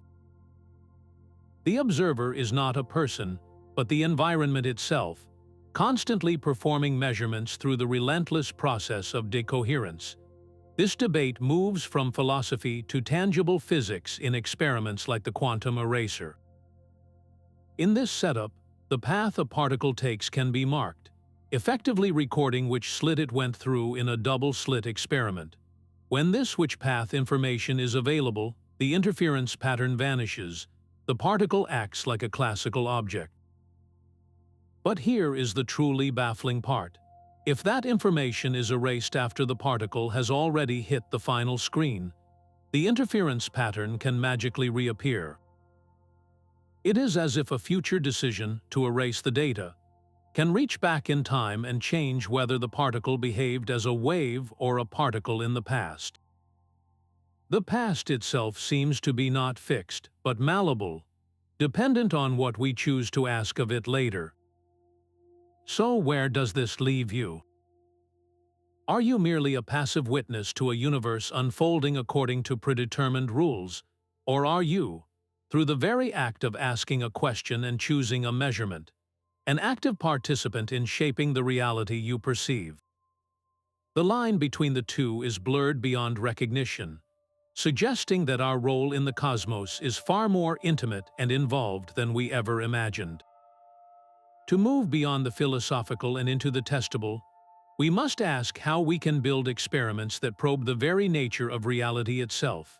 The observer is not a person, but the environment itself, constantly performing measurements through the relentless process of decoherence. This debate moves from philosophy to tangible physics in experiments like the quantum eraser. In this setup, the path a particle takes can be marked, effectively recording which slit it went through in a double-slit experiment. When this switch path information is available, the interference pattern vanishes. The particle acts like a classical object. But here is the truly baffling part. If that information is erased after the particle has already hit the final screen, the interference pattern can magically reappear. It is as if a future decision to erase the data can reach back in time and change whether the particle behaved as a wave or a particle in the past. The past itself seems to be not fixed, but malleable, dependent on what we choose to ask of it later. So where does this leave you? Are you merely a passive witness to a universe unfolding according to predetermined rules, or are you, through the very act of asking a question and choosing a measurement, an active participant in shaping the reality you perceive. The line between the two is blurred beyond recognition, suggesting that our role in the cosmos is far more intimate and involved than we ever imagined. To move beyond the philosophical and into the testable, we must ask how we can build experiments that probe the very nature of reality itself.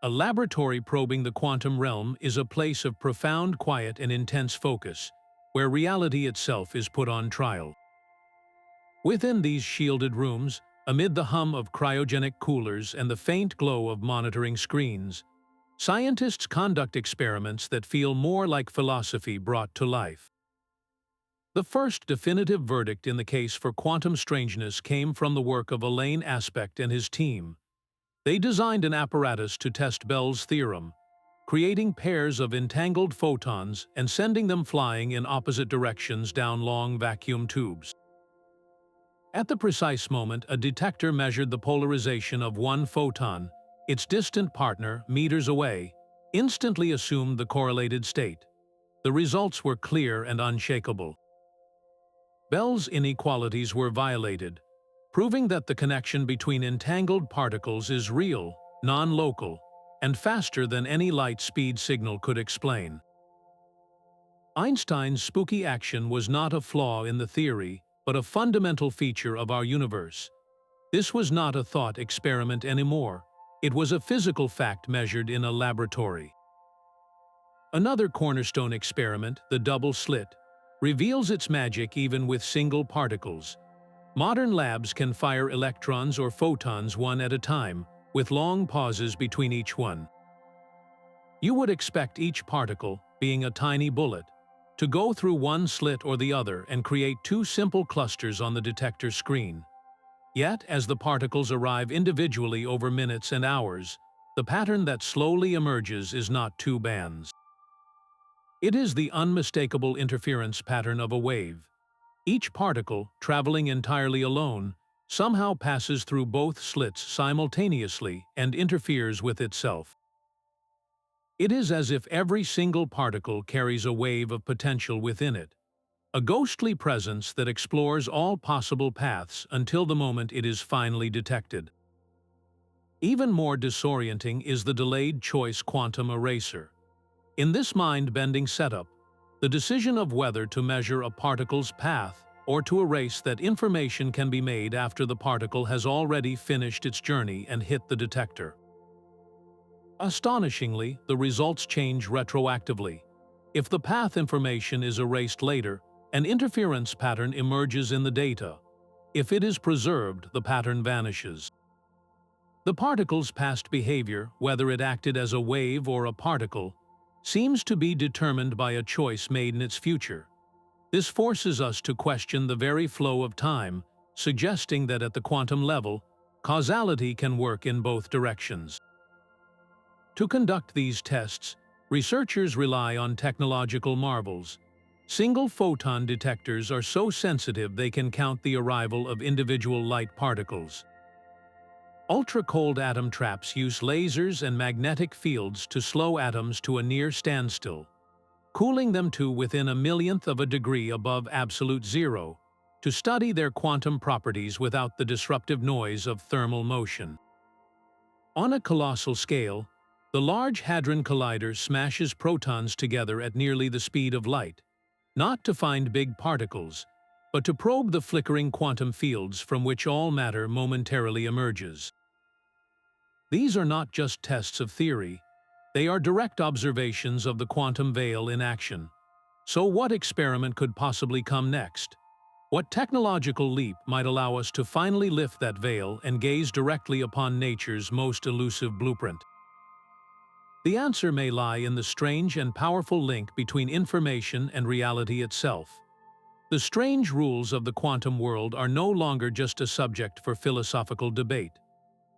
A laboratory probing the quantum realm is a place of profound quiet and intense focus, where reality itself is put on trial. Within these shielded rooms, amid the hum of cryogenic coolers and the faint glow of monitoring screens, scientists conduct experiments that feel more like philosophy brought to life. The first definitive verdict in the case for quantum strangeness came from the work of Alain Aspect and his team. They designed an apparatus to test Bell's theorem, creating pairs of entangled photons and sending them flying in opposite directions down long vacuum tubes. At the precise moment a detector measured the polarization of one photon, its distant partner, meters away, instantly assumed the correlated state. The results were clear and unshakable. Bell's inequalities were violated, proving that the connection between entangled particles is real, non-local, and faster than any light-speed signal could explain. Einstein's spooky action was not a flaw in the theory, but a fundamental feature of our universe. This was not a thought experiment anymore. It was a physical fact measured in a laboratory. Another cornerstone experiment, the double slit, reveals its magic even with single particles. Modern labs can fire electrons or photons one at a time, with long pauses between each one. You would expect each particle, being a tiny bullet, to go through one slit or the other and create two simple clusters on the detector screen. Yet, as the particles arrive individually over minutes and hours, the pattern that slowly emerges is not two bands. It is the unmistakable interference pattern of a wave. Each particle, traveling entirely alone, somehow passes through both slits simultaneously and interferes with itself. It is as if every single particle carries a wave of potential within it, a ghostly presence that explores all possible paths until the moment it is finally detected. Even more disorienting is the delayed choice quantum eraser. In this mind-bending setup, the decision of whether to measure a particle's path or to erase that information can be made after the particle has already finished its journey and hit the detector. Astonishingly, the results change retroactively. If the path information is erased later, an interference pattern emerges in the data. If it is preserved, the pattern vanishes. The particle's past behavior, whether it acted as a wave or a particle, seems to be determined by a choice made in its future. This forces us to question the very flow of time, suggesting that at the quantum level, causality can work in both directions. To conduct these tests, researchers rely on technological marvels. Single photon detectors are so sensitive they can count the arrival of individual light particles. Ultra-cold atom traps use lasers and magnetic fields to slow atoms to a near standstill, cooling them to within a millionth of a degree above absolute zero, to study their quantum properties without the disruptive noise of thermal motion. On a colossal scale, the Large Hadron Collider smashes protons together at nearly the speed of light, not to find big particles, but to probe the flickering quantum fields from which all matter momentarily emerges. These are not just tests of theory, they are direct observations of the quantum veil in action. So what experiment could possibly come next? What technological leap might allow us to finally lift that veil and gaze directly upon nature's most elusive blueprint? The answer may lie in the strange and powerful link between information and reality itself. The strange rules of the quantum world are no longer just a subject for philosophical debate.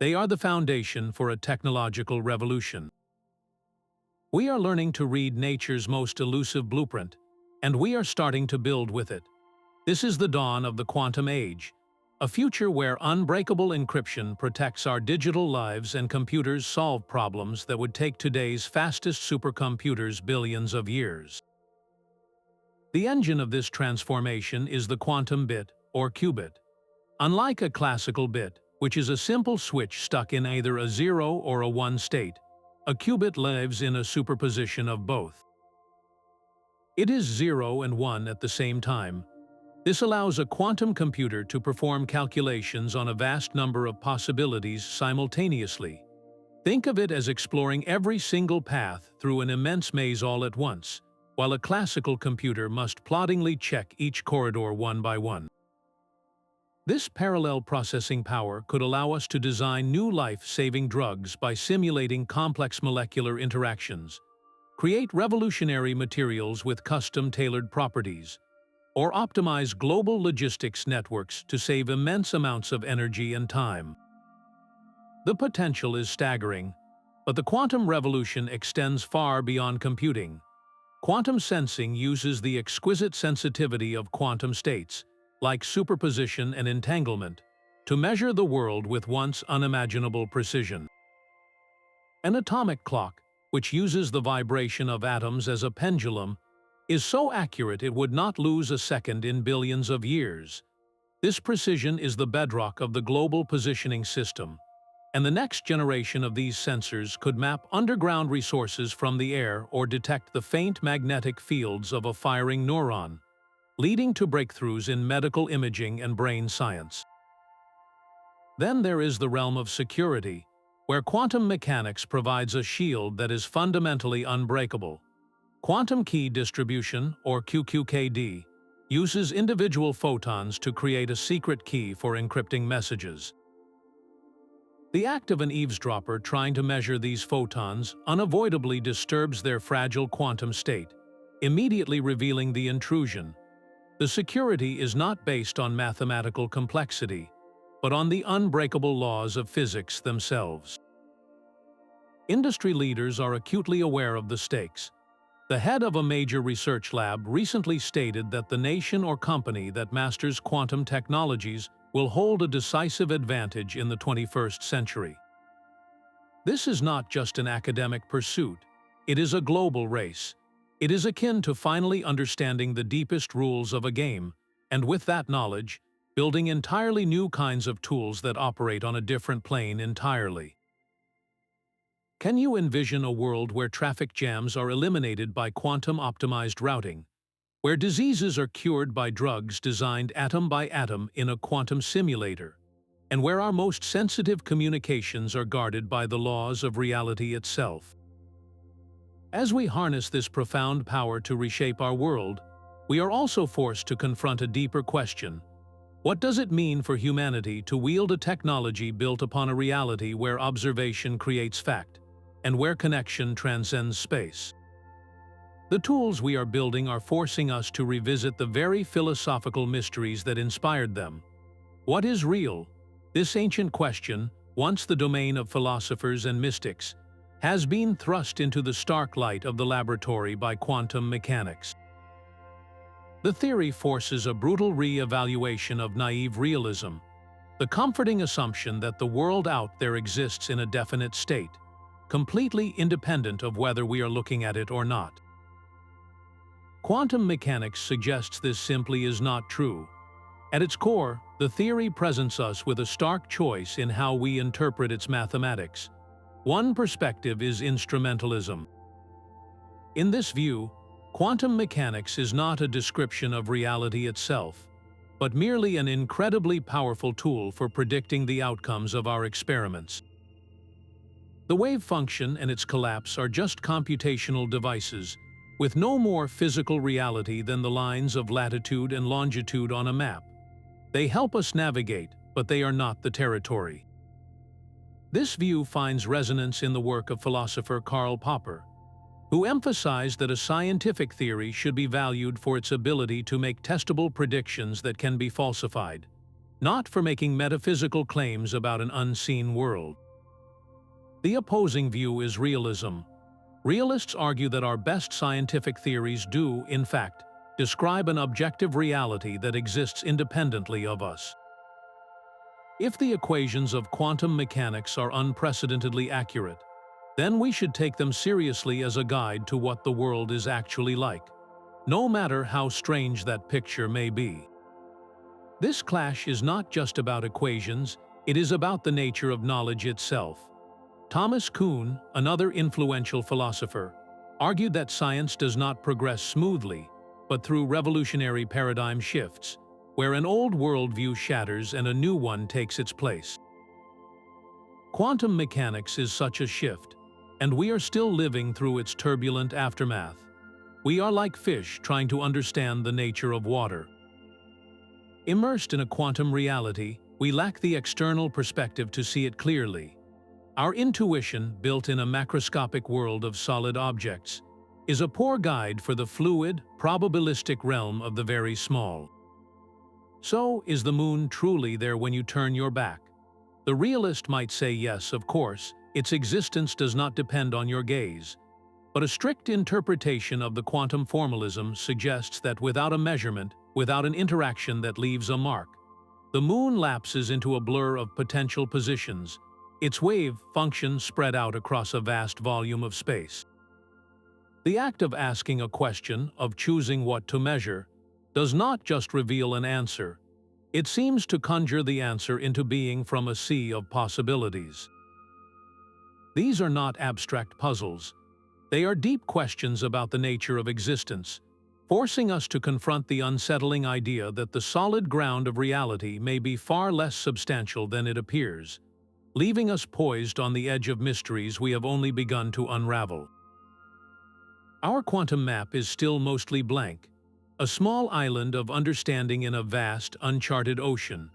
They are the foundation for a technological revolution. We are learning to read nature's most elusive blueprint, and we are starting to build with it. This is the dawn of the quantum age, a future where unbreakable encryption protects our digital lives and computers solve problems that would take today's fastest supercomputers billions of years. The engine of this transformation is the quantum bit, or qubit. Unlike a classical bit, which is a simple switch stuck in either a 0 or a 1 state, a qubit lives in a superposition of both. It is 0 and 1 at the same time. This allows a quantum computer to perform calculations on a vast number of possibilities simultaneously. Think of it as exploring every single path through an immense maze all at once, while a classical computer must ploddingly check each corridor one by one. This parallel processing power could allow us to design new life-saving drugs by simulating complex molecular interactions, create revolutionary materials with custom-tailored properties, or optimize global logistics networks to save immense amounts of energy and time. The potential is staggering, but the quantum revolution extends far beyond computing. Quantum sensing uses the exquisite sensitivity of quantum states, like superposition and entanglement, to measure the world with once unimaginable precision. An atomic clock, which uses the vibration of atoms as a pendulum, is so accurate it would not lose a second in billions of years. This precision is the bedrock of the global positioning system, and the next generation of these sensors could map underground resources from the air or detect the faint magnetic fields of a firing neuron, leading to breakthroughs in medical imaging and brain science. Then there is the realm of security, where quantum mechanics provides a shield that is fundamentally unbreakable. Quantum key distribution, or QQKD, uses individual photons to create a secret key for encrypting messages. The act of an eavesdropper trying to measure these photons unavoidably disturbs their fragile quantum state, immediately revealing the intrusion. The security is not based on mathematical complexity, but on the unbreakable laws of physics themselves. Industry leaders are acutely aware of the stakes. The head of a major research lab recently stated that the nation or company that masters quantum technologies will hold a decisive advantage in the 21st century. This is not just an academic pursuit, it is a global race. It is akin to finally understanding the deepest rules of a game, and with that knowledge, building entirely new kinds of tools that operate on a different plane entirely. Can you envision a world where traffic jams are eliminated by quantum-optimized routing, where diseases are cured by drugs designed atom by atom in a quantum simulator, and where our most sensitive communications are guarded by the laws of reality itself? As we harness this profound power to reshape our world, we are also forced to confront a deeper question. What does it mean for humanity to wield a technology built upon a reality where observation creates fact, and where connection transcends space? The tools we are building are forcing us to revisit the very philosophical mysteries that inspired them. What is real? This ancient question, once the domain of philosophers and mystics, has been thrust into the stark light of the laboratory by quantum mechanics. The theory forces a brutal re-evaluation of naive realism, the comforting assumption that the world out there exists in a definite state, completely independent of whether we are looking at it or not. Quantum mechanics suggests this simply is not true. At its core, the theory presents us with a stark choice in how we interpret its mathematics. One perspective is instrumentalism. In this view, quantum mechanics is not a description of reality itself, but merely an incredibly powerful tool for predicting the outcomes of our experiments. The wave function and its collapse are just computational devices, with no more physical reality than the lines of latitude and longitude on a map. They help us navigate, but they are not the territory. This view finds resonance in the work of philosopher Karl Popper, who emphasized that a scientific theory should be valued for its ability to make testable predictions that can be falsified, not for making metaphysical claims about an unseen world. The opposing view is realism. Realists argue that our best scientific theories do, in fact, describe an objective reality that exists independently of us. If the equations of quantum mechanics are unprecedentedly accurate, then we should take them seriously as a guide to what the world is actually like, no matter how strange that picture may be. This clash is not just about equations, it is about the nature of knowledge itself. Thomas Kuhn, another influential philosopher, argued that science does not progress smoothly, but through revolutionary paradigm shifts, where an old worldview shatters and a new one takes its place. Quantum mechanics is such a shift, and we are still living through its turbulent aftermath. We are like fish trying to understand the nature of water. Immersed in a quantum reality, we lack the external perspective to see it clearly. Our intuition, built in a macroscopic world of solid objects, is a poor guide for the fluid, probabilistic realm of the very small. So, is the moon truly there when you turn your back? The realist might say yes, of course, its existence does not depend on your gaze. But a strict interpretation of the quantum formalism suggests that without a measurement, without an interaction that leaves a mark, the moon lapses into a blur of potential positions, its wave function spread out across a vast volume of space. The act of asking a question, of choosing what to measure, does not just reveal an answer. It seems to conjure the answer into being from a sea of possibilities. These are not abstract puzzles. They are deep questions about the nature of existence, forcing us to confront the unsettling idea that the solid ground of reality may be far less substantial than it appears, leaving us poised on the edge of mysteries we have only begun to unravel. Our quantum map is still mostly blank, a small island of understanding in a vast, uncharted ocean.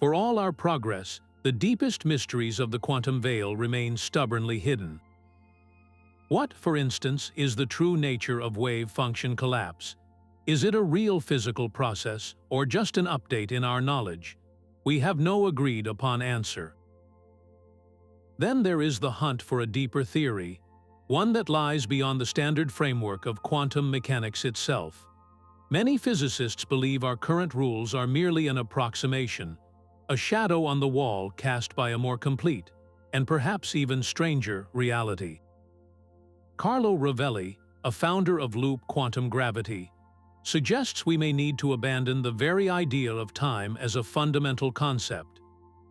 For all our progress, the deepest mysteries of the quantum veil remain stubbornly hidden. What, for instance, is the true nature of wave function collapse? Is it a real physical process, or just an update in our knowledge? We have no agreed upon answer. Then there is the hunt for a deeper theory, one that lies beyond the standard framework of quantum mechanics itself. Many physicists believe our current rules are merely an approximation, a shadow on the wall cast by a more complete, and perhaps even stranger, reality. Carlo Rovelli, a founder of loop quantum gravity, suggests we may need to abandon the very idea of time as a fundamental concept,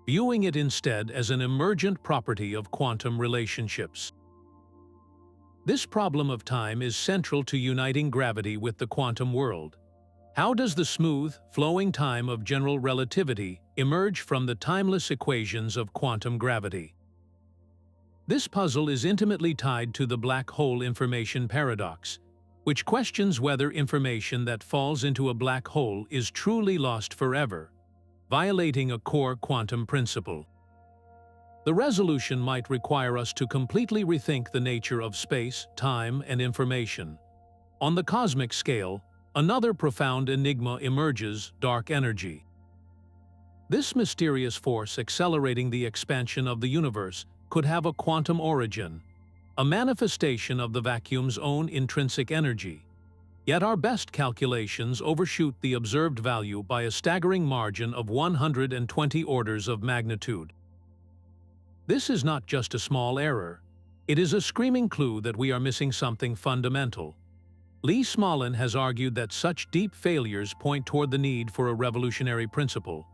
viewing it instead as an emergent property of quantum relationships. This problem of time is central to uniting gravity with the quantum world. How does the smooth, flowing time of general relativity emerge from the timeless equations of quantum gravity? This puzzle is intimately tied to the black hole information paradox, which questions whether information that falls into a black hole is truly lost forever, violating a core quantum principle. The resolution might require us to completely rethink the nature of space, time, and information. On the cosmic scale, another profound enigma emerges: dark energy. This mysterious force accelerating the expansion of the universe could have a quantum origin, a manifestation of the vacuum's own intrinsic energy. Yet our best calculations overshoot the observed value by a staggering margin of 120 orders of magnitude. This is not just a small error. It is a screaming clue that we are missing something fundamental. Lee Smolin has argued that such deep failures point toward the need for a revolutionary principle,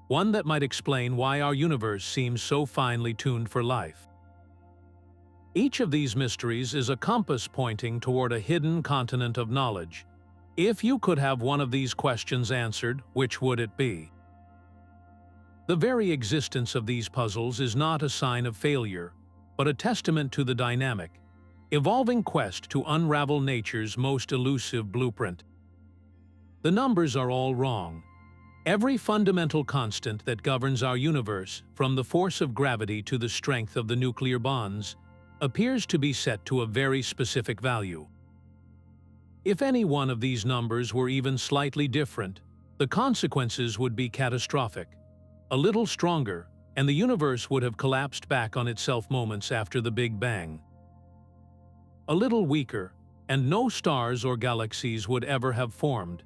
one that might explain why our universe seems so finely tuned for life. Each of these mysteries is a compass pointing toward a hidden continent of knowledge. If you could have one of these questions answered, which would it be? The very existence of these puzzles is not a sign of failure, but a testament to the dynamic, evolving quest to unravel nature's most elusive blueprint. The numbers are all wrong. Every fundamental constant that governs our universe, from the force of gravity to the strength of the nuclear bonds, appears to be set to a very specific value. If any one of these numbers were even slightly different, the consequences would be catastrophic. A little stronger, and the universe would have collapsed back on itself moments after the Big Bang. A little weaker, and no stars or galaxies would ever have formed.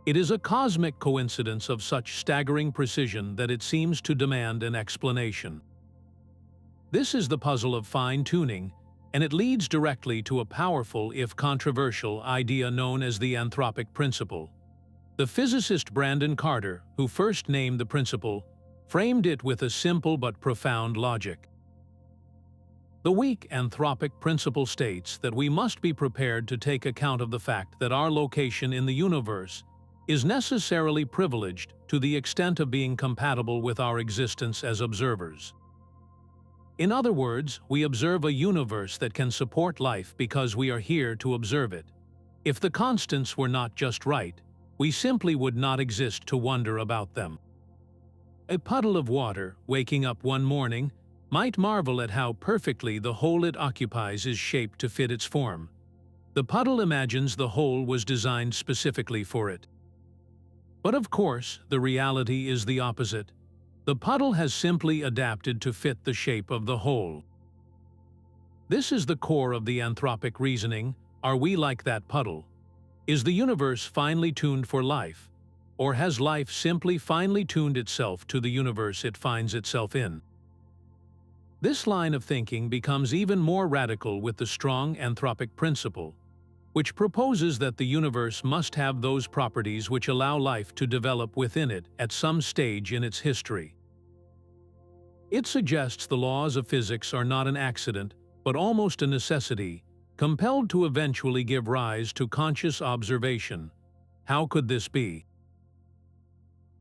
It is a cosmic coincidence of such staggering precision that it seems to demand an explanation. This is the puzzle of fine-tuning, and it leads directly to a powerful, if controversial, idea known as the Anthropic Principle. The physicist Brandon Carter, who first named the principle, framed it with a simple but profound logic. The weak Anthropic Principle states that we must be prepared to take account of the fact that our location in the universe is necessarily privileged to the extent of being compatible with our existence as observers. In other words, we observe a universe that can support life because we are here to observe it. If the constants were not just right, we simply would not exist to wonder about them. A puddle of water, waking up one morning, might marvel at how perfectly the hole it occupies is shaped to fit its form. The puddle imagines the hole was designed specifically for it. But of course, the reality is the opposite. The puddle has simply adapted to fit the shape of the hole. This is the core of the anthropic reasoning. Are we like that puddle? Is the universe finely tuned for life? Or has life simply finely tuned itself to the universe it finds itself in? This line of thinking becomes even more radical with the strong anthropic principle, which proposes that the universe must have those properties which allow life to develop within it at some stage in its history. It suggests the laws of physics are not an accident, but almost a necessity, compelled to eventually give rise to conscious observation. How could this be?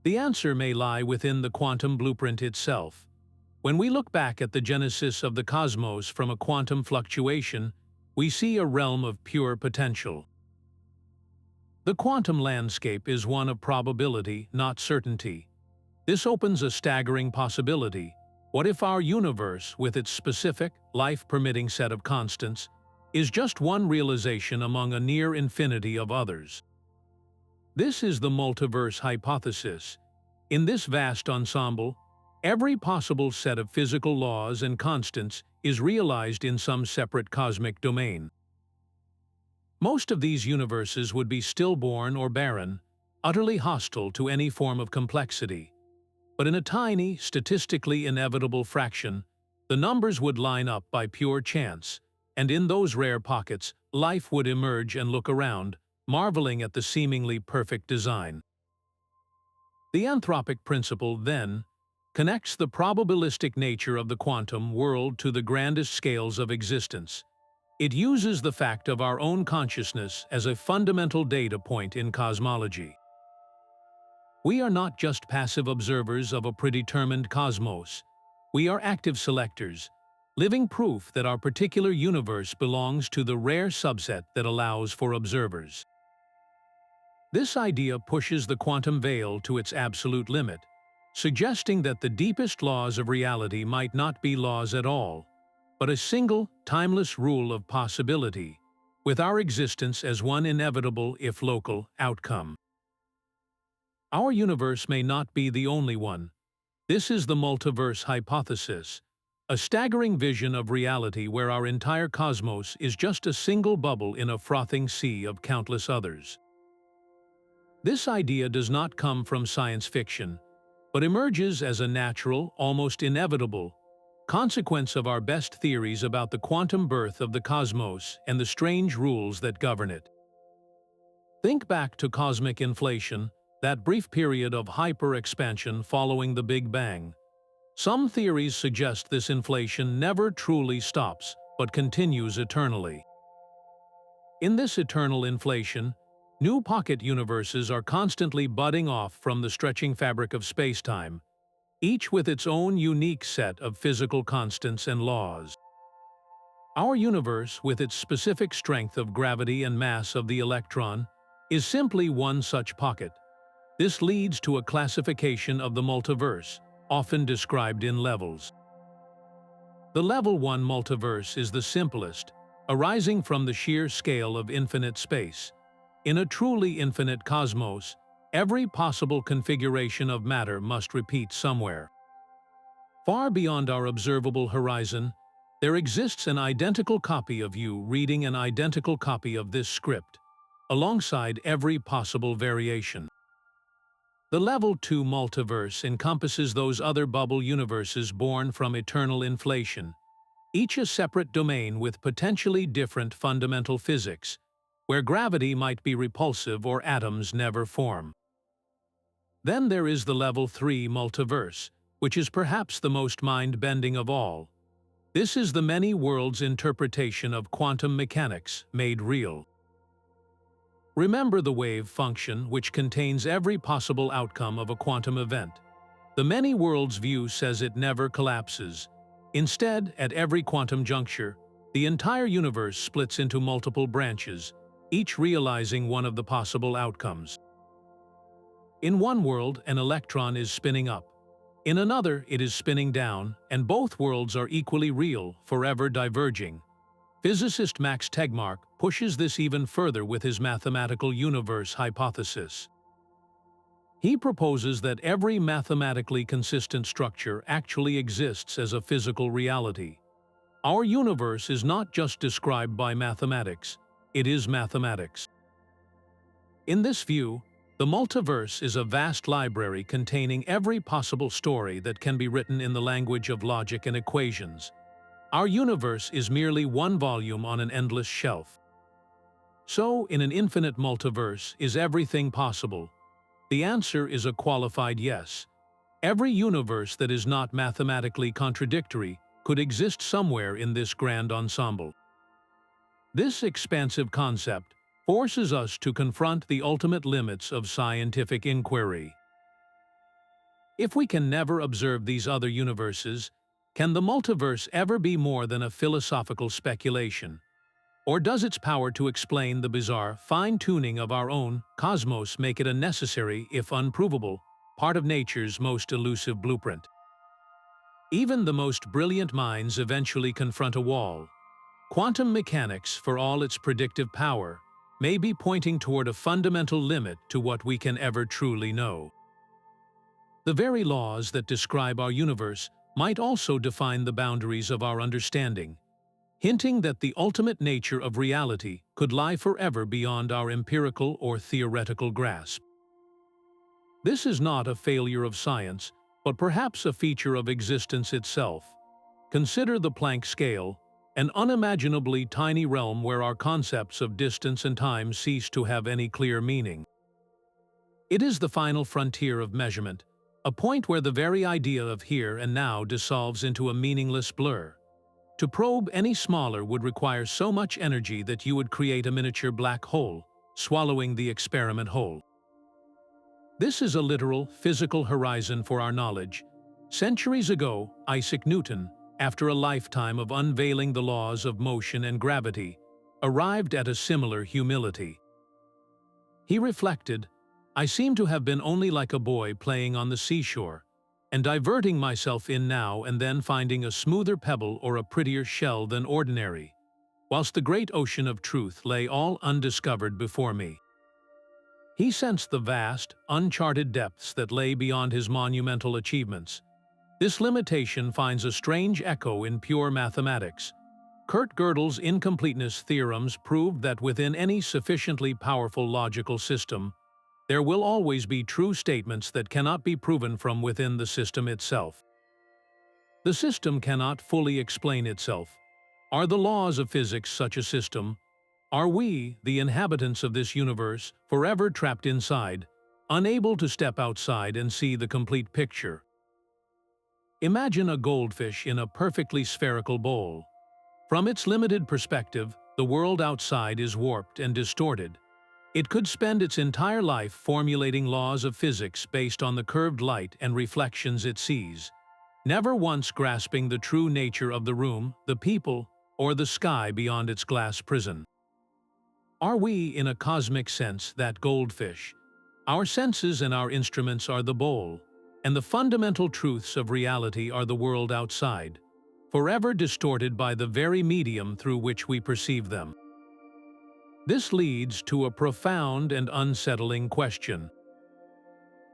The answer may lie within the quantum blueprint itself. When we look back at the genesis of the cosmos from a quantum fluctuation, we see a realm of pure potential. The quantum landscape is one of probability, not certainty. This opens a staggering possibility. What if our universe, with its specific, life-permitting set of constants, is just one realization among a near infinity of others? This is the multiverse hypothesis. In this vast ensemble, every possible set of physical laws and constants is realized in some separate cosmic domain. Most of these universes would be stillborn or barren, utterly hostile to any form of complexity. But in a tiny, statistically inevitable fraction, the numbers would line up by pure chance, and in those rare pockets, life would emerge and look around, marveling at the seemingly perfect design. The anthropic principle, then, connects the probabilistic nature of the quantum world to the grandest scales of existence. It uses the fact of our own consciousness as a fundamental data point in cosmology. We are not just passive observers of a predetermined cosmos. We are active selectors, living proof that our particular universe belongs to the rare subset that allows for observers. This idea pushes the quantum veil to its absolute limit, suggesting that the deepest laws of reality might not be laws at all, but a single, timeless rule of possibility, with our existence as one inevitable, if local, outcome. Our universe may not be the only one. This is the multiverse hypothesis, a staggering vision of reality where our entire cosmos is just a single bubble in a frothing sea of countless others. This idea does not come from science fiction, but emerges as a natural, almost inevitable, consequence of our best theories about the quantum birth of the cosmos and the strange rules that govern it. Think back to cosmic inflation, that brief period of hyper-expansion following the Big Bang. Some theories suggest this inflation never truly stops, but continues eternally. In this eternal inflation, new pocket universes are constantly budding off from the stretching fabric of spacetime, each with its own unique set of physical constants and laws. Our universe, with its specific strength of gravity and mass of the electron, is simply one such pocket. This leads to a classification of the multiverse, often described in levels. The Level 1 multiverse is the simplest, arising from the sheer scale of infinite space. In a truly infinite cosmos, every possible configuration of matter must repeat somewhere. Far beyond our observable horizon, there exists an identical copy of you reading an identical copy of this script, alongside every possible variation. The Level 2 multiverse encompasses those other bubble universes born from eternal inflation, each a separate domain with potentially different fundamental physics, where gravity might be repulsive or atoms never form. Then there is the Level 3 multiverse, which is perhaps the most mind-bending of all. This is the many worlds interpretation of quantum mechanics made real. Remember the wave function, which contains every possible outcome of a quantum event. The many worlds view says it never collapses. Instead, at every quantum juncture, the entire universe splits into multiple branches, each realizing one of the possible outcomes. In one world, an electron is spinning up. In another, it is spinning down, and both worlds are equally real, forever diverging. Physicist Max Tegmark pushes this even further with his mathematical universe hypothesis. He proposes that every mathematically consistent structure actually exists as a physical reality. Our universe is not just described by mathematics, it is mathematics. In this view, the multiverse is a vast library containing every possible story that can be written in the language of logic and equations. Our universe is merely one volume on an endless shelf. So, in an infinite multiverse, is everything possible? The answer is a qualified yes. Every universe that is not mathematically contradictory could exist somewhere in this grand ensemble. This expansive concept forces us to confront the ultimate limits of scientific inquiry. If we can never observe these other universes, can the multiverse ever be more than a philosophical speculation? Or does its power to explain the bizarre fine-tuning of our own cosmos make it a necessary, if unprovable, part of nature's most elusive blueprint? Even the most brilliant minds eventually confront a wall. Quantum mechanics, for all its predictive power, may be pointing toward a fundamental limit to what we can ever truly know. The very laws that describe our universe might also define the boundaries of our understanding, hinting that the ultimate nature of reality could lie forever beyond our empirical or theoretical grasp. This is not a failure of science, but perhaps a feature of existence itself. Consider the Planck scale, an unimaginably tiny realm where our concepts of distance and time cease to have any clear meaning. It is the final frontier of measurement, a point where the very idea of here and now dissolves into a meaningless blur. To probe any smaller would require so much energy that you would create a miniature black hole, swallowing the experiment whole. This is a literal, physical horizon for our knowledge. Centuries ago, Isaac Newton, after a lifetime of unveiling the laws of motion and gravity, arrived at a similar humility. He reflected, "I seem to have been only like a boy playing on the seashore, and diverting myself in now and then finding a smoother pebble or a prettier shell than ordinary, whilst the great ocean of truth lay all undiscovered before me." He sensed the vast, uncharted depths that lay beyond his monumental achievements. This limitation finds a strange echo in pure mathematics. Kurt Gödel's incompleteness theorems proved that within any sufficiently powerful logical system, there will always be true statements that cannot be proven from within the system itself. The system cannot fully explain itself. Are the laws of physics such a system? Are we, the inhabitants of this universe, forever trapped inside, unable to step outside and see the complete picture? Imagine a goldfish in a perfectly spherical bowl. From its limited perspective, the world outside is warped and distorted. It could spend its entire life formulating laws of physics based on the curved light and reflections it sees, never once grasping the true nature of the room, the people, or the sky beyond its glass prison. Are we, in a cosmic sense, that goldfish? Our senses and our instruments are the bowl, and the fundamental truths of reality are the world outside, forever distorted by the very medium through which we perceive them. This leads to a profound and unsettling question.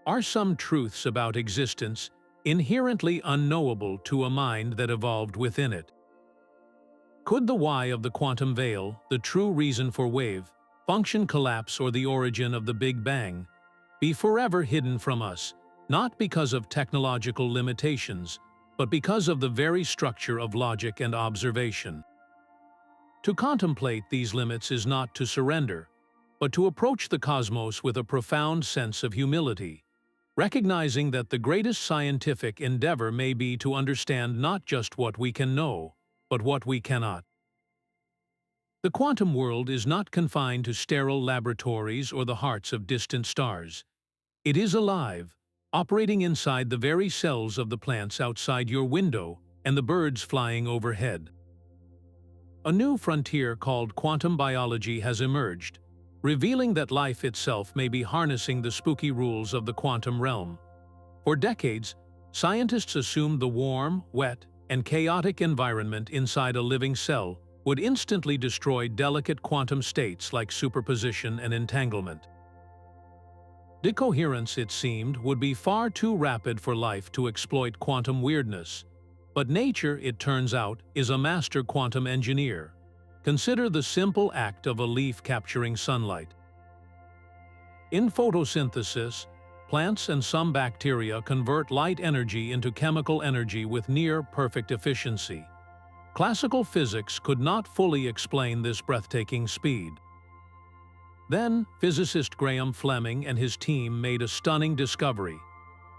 Are some truths about existence inherently unknowable to a mind that evolved within it? Could the why of the quantum veil, the true reason for wave, function collapse or the origin of the Big Bang, be forever hidden from us, not because of technological limitations, but because of the very structure of logic and observation. To contemplate these limits is not to surrender, but to approach the cosmos with a profound sense of humility, recognizing that the greatest scientific endeavor may be to understand not just what we can know, but what we cannot. The quantum world is not confined to sterile laboratories or the hearts of distant stars. It is alive, operating inside the very cells of the plants outside your window and the birds flying overhead. A new frontier called quantum biology has emerged, revealing that life itself may be harnessing the spooky rules of the quantum realm. For decades, scientists assumed the warm, wet, and chaotic environment inside a living cell would instantly destroy delicate quantum states like superposition and entanglement. Decoherence, it seemed, would be far too rapid for life to exploit quantum weirdness. But nature, it turns out, is a master quantum engineer. Consider the simple act of a leaf capturing sunlight. In photosynthesis, plants and some bacteria convert light energy into chemical energy with near-perfect efficiency. Classical physics could not fully explain this breathtaking speed. Then, physicist Graham Fleming and his team made a stunning discovery.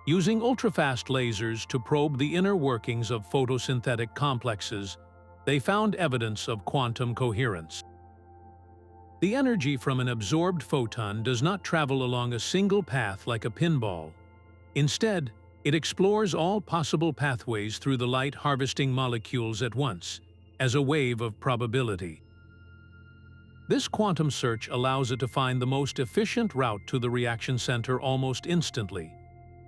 Using ultrafast lasers to probe the inner workings of photosynthetic complexes, they found evidence of quantum coherence. The energy from an absorbed photon does not travel along a single path like a pinball. Instead, it explores all possible pathways through the light-harvesting molecules at once, as a wave of probability. This quantum search allows it to find the most efficient route to the reaction center almost instantly.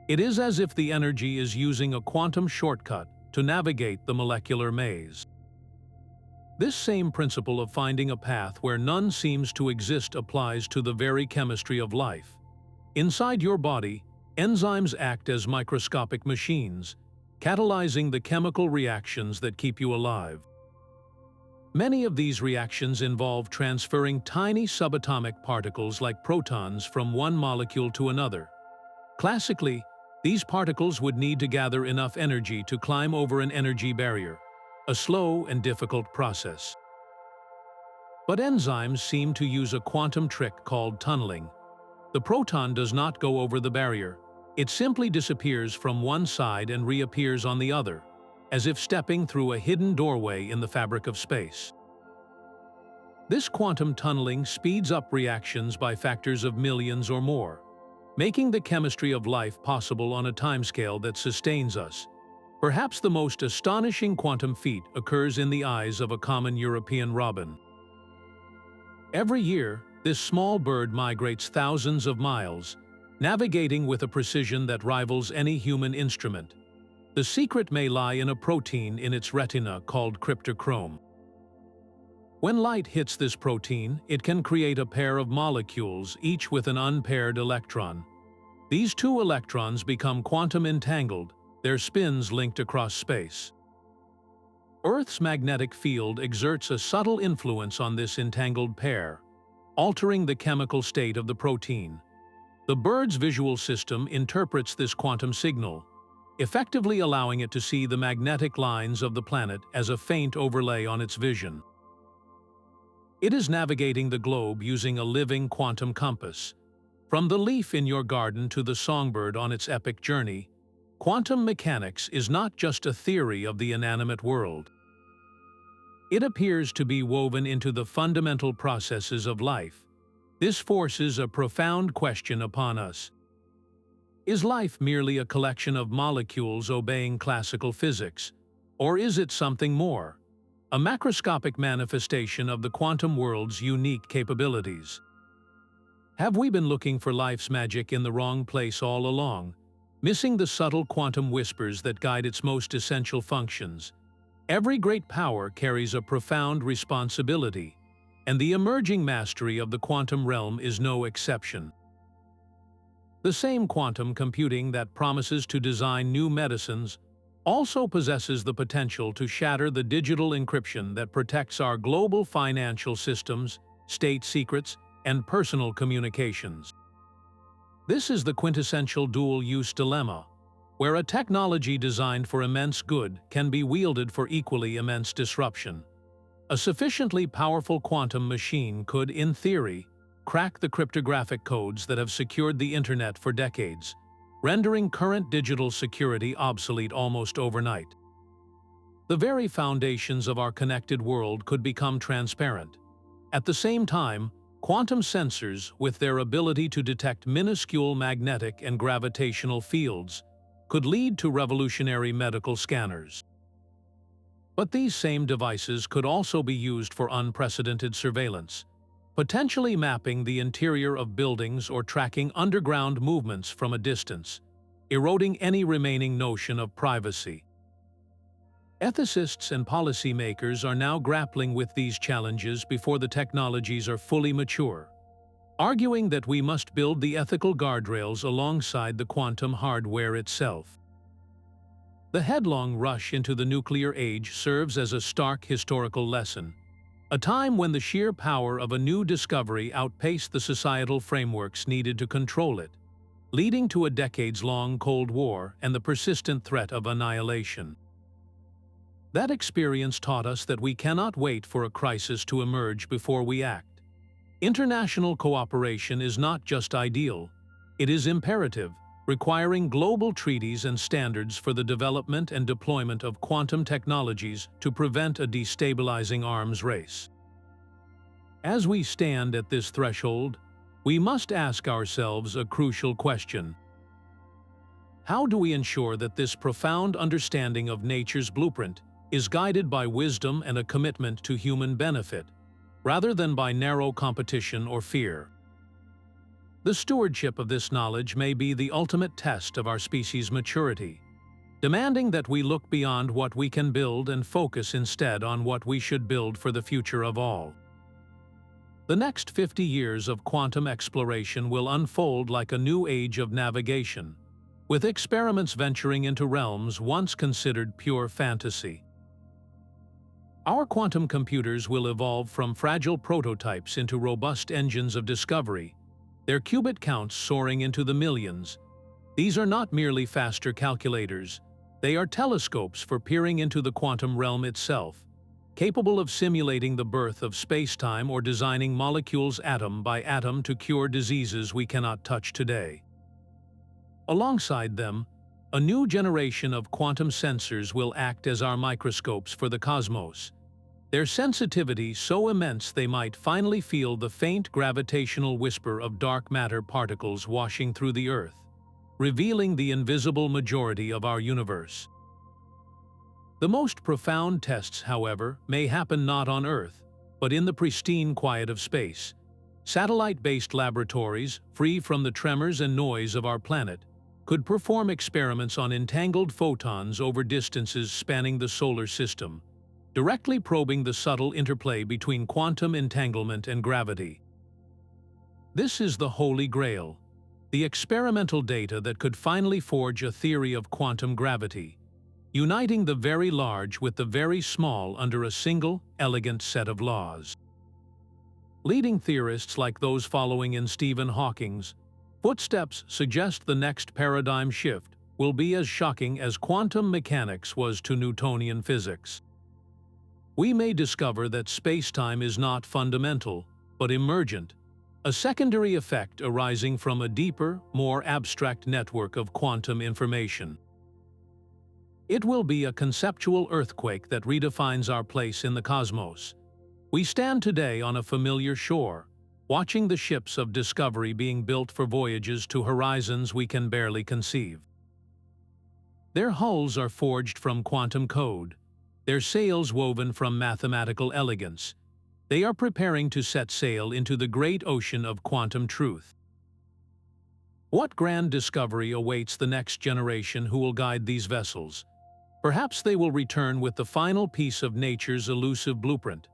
It is as if the energy is using a quantum shortcut to navigate the molecular maze. This same principle of finding a path where none seems to exist applies to the very chemistry of life. Inside your body, enzymes act as microscopic machines, catalyzing the chemical reactions that keep you alive. Many of these reactions involve transferring tiny subatomic particles like protons from one molecule to another. Classically, these particles would need to gather enough energy to climb over an energy barrier, a slow and difficult process. But enzymes seem to use a quantum trick called tunneling. The proton does not go over the barrier. It simply disappears from one side and reappears on the other, as if stepping through a hidden doorway in the fabric of space. This quantum tunneling speeds up reactions by factors of millions or more, making the chemistry of life possible on a timescale that sustains us. Perhaps the most astonishing quantum feat occurs in the eyes of a common European robin. Every year, this small bird migrates thousands of miles, navigating with a precision that rivals any human instrument. The secret may lie in a protein in its retina called cryptochrome. When light hits this protein, it can create a pair of molecules, each with an unpaired electron. These two electrons become quantum entangled, their spins linked across space. Earth's magnetic field exerts a subtle influence on this entangled pair, altering the chemical state of the protein. The bird's visual system interprets this quantum signal, effectively allowing it to see the magnetic lines of the planet as a faint overlay on its vision. It is navigating the globe using a living quantum compass. From the leaf in your garden to the songbird on its epic journey, quantum mechanics is not just a theory of the inanimate world. It appears to be woven into the fundamental processes of life. This forces a profound question upon us. Is life merely a collection of molecules obeying classical physics, or is it something more? A macroscopic manifestation of the quantum world's unique capabilities. Have we been looking for life's magic in the wrong place all along, missing the subtle quantum whispers that guide its most essential functions? Every great power carries a profound responsibility, and the emerging mastery of the quantum realm is no exception. The same quantum computing that promises to design new medicines also possesses the potential to shatter the digital encryption that protects our global financial systems, state secrets, and personal communications. This is the quintessential dual-use dilemma, where a technology designed for immense good can be wielded for equally immense disruption. A sufficiently powerful quantum machine could, in theory, crack the cryptographic codes that have secured the Internet for decades, rendering current digital security obsolete almost overnight. The very foundations of our connected world could become transparent. At the same time, quantum sensors, with their ability to detect minuscule magnetic and gravitational fields, could lead to revolutionary medical scanners. But these same devices could also be used for unprecedented surveillance, potentially mapping the interior of buildings or tracking underground movements from a distance, eroding any remaining notion of privacy. Ethicists and policymakers are now grappling with these challenges before the technologies are fully mature, arguing that we must build the ethical guardrails alongside the quantum hardware itself. The headlong rush into the nuclear age serves as a stark historical lesson, a time when the sheer power of a new discovery outpaced the societal frameworks needed to control it, leading to a decades-long Cold War and the persistent threat of annihilation. That experience taught us that we cannot wait for a crisis to emerge before we act. International cooperation is not just ideal, it is imperative, requiring global treaties and standards for the development and deployment of quantum technologies to prevent a destabilizing arms race. As we stand at this threshold, we must ask ourselves a crucial question. How do we ensure that this profound understanding of nature's blueprint is guided by wisdom and a commitment to human benefit, rather than by narrow competition or fear? The stewardship of this knowledge may be the ultimate test of our species' maturity, demanding that we look beyond what we can build and focus instead on what we should build for the future of all. The next 50 years of quantum exploration will unfold like a new age of navigation, with experiments venturing into realms once considered pure fantasy. Our quantum computers will evolve from fragile prototypes into robust engines of discovery, their qubit counts soaring into the millions. These are not merely faster calculators, they are telescopes for peering into the quantum realm itself, capable of simulating the birth of spacetime or designing molecules atom by atom to cure diseases we cannot touch today. Alongside them, a new generation of quantum sensors will act as our microscopes for the cosmos, their sensitivity so immense they might finally feel the faint gravitational whisper of dark matter particles washing through the Earth, revealing the invisible majority of our universe. The most profound tests, however, may happen not on Earth, but in the pristine quiet of space. Satellite-based laboratories, free from the tremors and noise of our planet, could perform experiments on entangled photons over distances spanning the solar system, directly probing the subtle interplay between quantum entanglement and gravity. This is the Holy Grail, the experimental data that could finally forge a theory of quantum gravity, uniting the very large with the very small under a single, elegant set of laws. Leading theorists like those following in Stephen Hawking's footsteps suggest the next paradigm shift will be as shocking as quantum mechanics was to Newtonian physics. We may discover that spacetime is not fundamental, but emergent, a secondary effect arising from a deeper, more abstract network of quantum information. It will be a conceptual earthquake that redefines our place in the cosmos. We stand today on a familiar shore, watching the ships of discovery being built for voyages to horizons we can barely conceive. Their hulls are forged from quantum code, their sails woven from mathematical elegance. They are preparing to set sail into the great ocean of quantum truth. What grand discovery awaits the next generation who will guide these vessels? Perhaps they will return with the final piece of nature's elusive blueprint,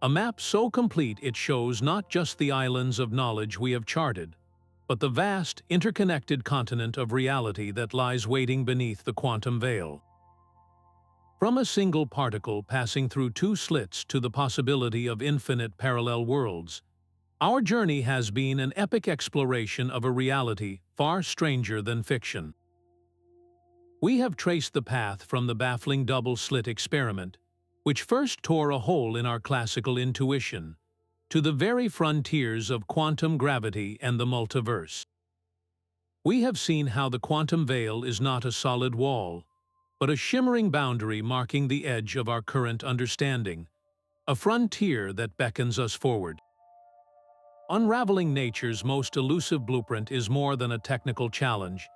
a map so complete it shows not just the islands of knowledge we have charted, but the vast, interconnected continent of reality that lies waiting beneath the quantum veil. From a single particle passing through two slits to the possibility of infinite parallel worlds, Our journey has been an epic exploration of a reality far stranger than fiction. We have traced the path from the baffling double-slit experiment, which first tore a hole in our classical intuition, to the very frontiers of quantum gravity and the multiverse. We have seen how the quantum veil is not a solid wall, but a shimmering boundary marking the edge of our current understanding, a frontier that beckons us forward. Unraveling nature's most elusive blueprint is more than a technical challenge.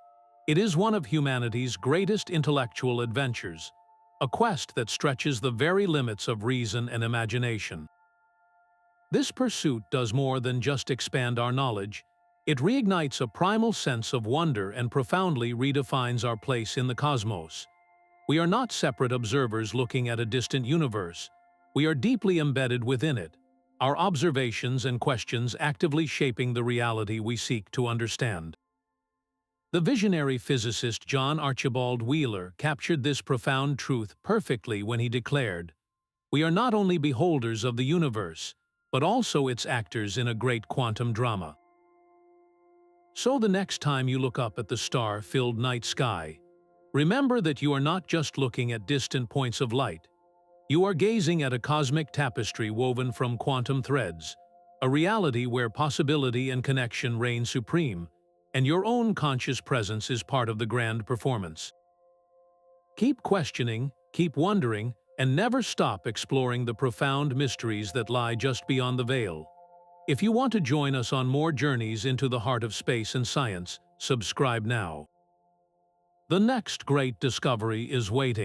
It is one of humanity's greatest intellectual adventures, a quest that stretches the very limits of reason and imagination. This pursuit does more than just expand our knowledge. It reignites a primal sense of wonder and profoundly redefines our place in the cosmos. We are not separate observers looking at a distant universe. We are deeply embedded within it, our observations and questions actively shaping the reality we seek to understand. The visionary physicist John Archibald Wheeler captured this profound truth perfectly when he declared, "We are not only beholders of the universe, but also its actors in a great quantum drama." So the next time you look up at the star-filled night sky, remember that you are not just looking at distant points of light. You are gazing at a cosmic tapestry woven from quantum threads, a reality where possibility and connection reign supreme, and your own conscious presence is part of the grand performance. Keep questioning, keep wondering, and never stop exploring the profound mysteries that lie just beyond the veil. If you want to join us on more journeys into the heart of space and science, subscribe now. The next great discovery is waiting.